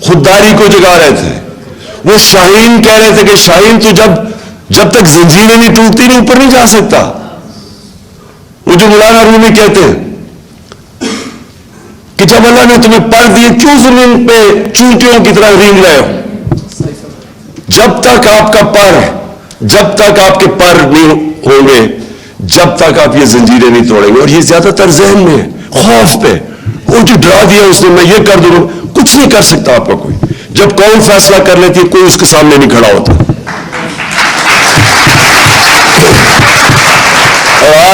خودداری کو جگا رہے تھے. وہ شاہین کہہ رہے تھے کہ شاہین تو جب تک زنجیریں نہیں ٹوٹتی نہیں اوپر نہیں جا سکتا. وہ جو مولانا رومی کہتے ہیں کہ جب اللہ نے تمہیں پر دیے کیوں زمین پہ چونٹیوں کی طرح رینگ رہے ہو؟ جب تک آپ کے پر نہیں ہوں گے، جب تک آپ یہ زنجیریں نہیں توڑیں گے. اور یہ زیادہ تر ذہن میں خوف پہ، وہ جو ڈرا دیا اس نے، میں یہ کر دوں، کچھ نہیں کر سکتا آپ کا کوئی. جب قوم فیصلہ کر لیتی ہے کوئی اس کے سامنے نہیں کھڑا ہوتا.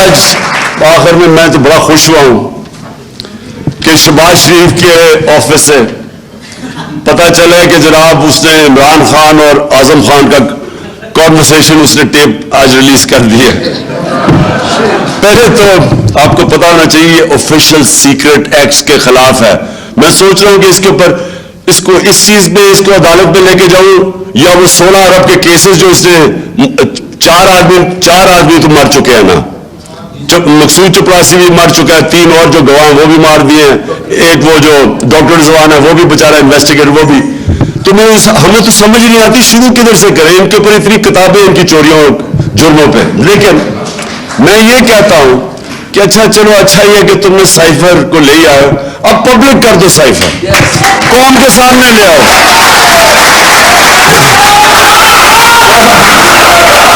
آج آخر میں تو بڑا خوش ہوا ہوں کہ شہباز شریف کے آفس سے پتا چلا کہ جناب اس نے عمران خان اور اعظم خان کا کانورسیشن اس نے ٹیپ آج ریلیز کر دی ہے. پہلے تو آپ کو پتا ہونا چاہیے آفیشیل سیکرٹ ایکٹس کے خلاف ہے. میں سوچ رہا ہوں کہ اس کے اوپر اس چیز میں اس کو عدالت میں لے کے جاؤں, یا وہ 16 ارب کے کیسز جو اس نے 4 آدمی تو مر چکے ہیں نا, مقصود چپراسی بھی مر چکا ہے, 3 اور جو گواہ وہ بھی مار دیے ہیں, ایک وہ جو ڈاکٹر رضوان ہے وہ بھی بیچارہ انویسٹیگیٹر وہ بھی. تو ہمیں تو سمجھ نہیں آتی شروع کدھر سے کریں, ان کے اوپر اتنی کتابیں ان کی چوریوں جرموں پہ. لیکن میں یہ کہتا ہوں کہ چلو اچھا یہ کہ تم نے سائفر کو لے آئے, اب پبلک کر دو سائفر, قوم کے سامنے لے آؤ,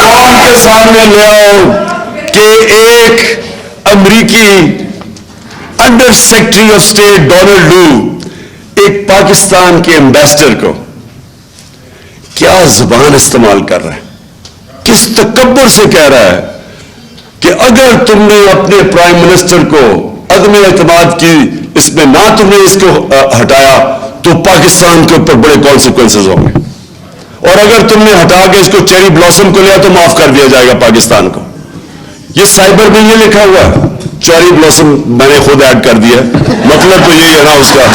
قوم کے سامنے لے آؤ کہ ایک امریکی under secretary of state Donald Lu ایک پاکستان کے ایمبیسڈر کو کیا زبان استعمال کر رہا ہے, کس تکبر سے کہہ رہا ہے کہ اگر تم نے اپنے پرائم منسٹر کو عدم اعتماد کی اس میں نہ تم نے اس کو ہٹایا تو پاکستان کے اوپر بڑے کانسیکوینسز ہوں گے, اور اگر تم نے ہٹا کے اس کو چیری بلاسم کو لیا تو معاف کر دیا جائے گا پاکستان کو. یہ سائبر میں یہ لکھا ہوا ہے, چیری بلاسم میں نے خود ایڈ کر دیا, مطلب تو یہی ہے نا اس کا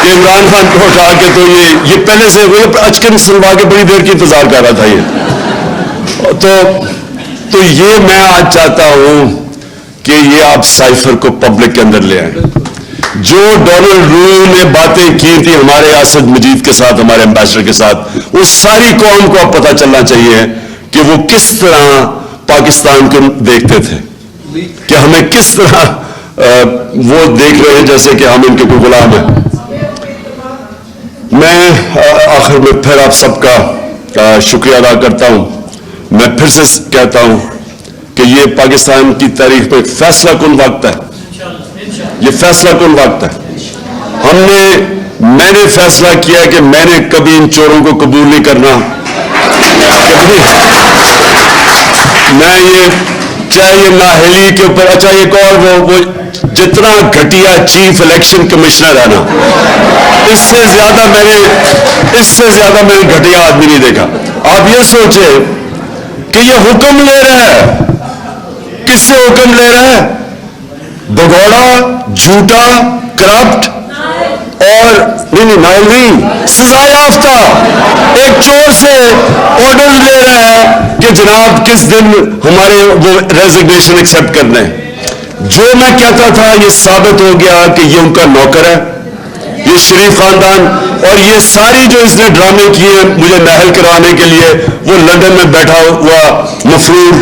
کہ عمران خان کو اٹھا کے تو یہ پہلے سے وہ اچکن سنوا کے بڑی دیر کی انتظار کر رہا تھا یہ. تو یہ میں آج چاہتا ہوں کہ یہ آپ سائفر کو پبلک کے اندر لے آئیں. جو ڈونلڈ لو نے باتیں کی تھی ہمارے اسد مجید کے ساتھ, ہمارے ایمبیسڈر کے ساتھ, وہ ساری قوم کو اب پتہ چلنا چاہیے کہ وہ کس طرح پاکستان کو دیکھتے تھے, کہ ہمیں کس طرح وہ دیکھ رہے ہیں جیسے کہ ہم ان کے کوئی غلام ہیں. میں آخر میں پھر آپ سب کا شکریہ ادا کرتا ہوں. میں پھر سے کہتا ہوں کہ یہ پاکستان کی تاریخ میں ایک فیصلہ کن وقت ہے, یہ فیصلہ کن وقت ہے. میں نے فیصلہ کیا کہ میں نے کبھی ان چوروں کو قبول نہیں کرنا. میں یہ چاہے یہ نااہلی کے اوپر, اچھا ایک اور وہ جتنا گھٹیا چیف الیکشن کمشنر ہے نا, اس سے زیادہ میں نے گھٹیا آدمی نہیں دیکھا. آپ یہ سوچیں کہ یہ حکم لے رہا ہے, کس سے حکم لے رہا ہے؟ بگوڑا, جھوٹا, کرپٹ اور نہیں سزا یافتہ ایک چور سے آرڈر لے رہا ہے کہ جناب کس دن ہمارے وہ ریزگنیشن ایکسپٹ کرنا ہے. جو میں کہتا تھا یہ ثابت ہو گیا کہ یہ ان کا نوکر ہے, یہ شریف خاندان, اور یہ ساری جو اس نے ڈرامے کیے ہیں مجھے نااہل کروانے کے لیے, وہ لندن میں بیٹھا ہوا مفرور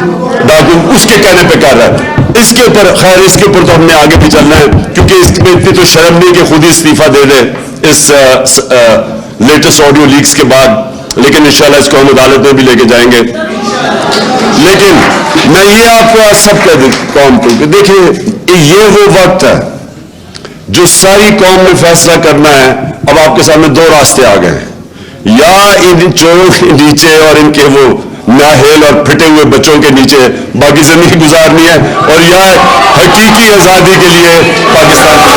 ڈاکو اس کے کہنے پہ کر رہا ہے. اس کے اوپر خیر اس کے اوپر تو ہم نے آگے بھی چلنا ہے, کیونکہ اس میں اتنی تو شرم نہیں کہ خود ہی استعفیٰ دے دے اس لیٹسٹ آڈیو لیکس کے بعد, لیکن انشاءاللہ اس کو ہم عدالت میں بھی لے کے جائیں گے. لیکن میں یہ آپ کو سب کہہ دوں قوم کو کہ دیکھیے یہ وہ وقت ہے جو ساری قوم نے فیصلہ کرنا ہے. اب آپ کے سامنے 2 راستے آ گئے ہیں, یا ان چوروں کے نیچے اور ان کے وہ نااہل اور پھٹے ہوئے بچوں کے نیچے باقی زندگی گزارنی ہے, اور یا حقیقی آزادی کے لیے پاکستان کو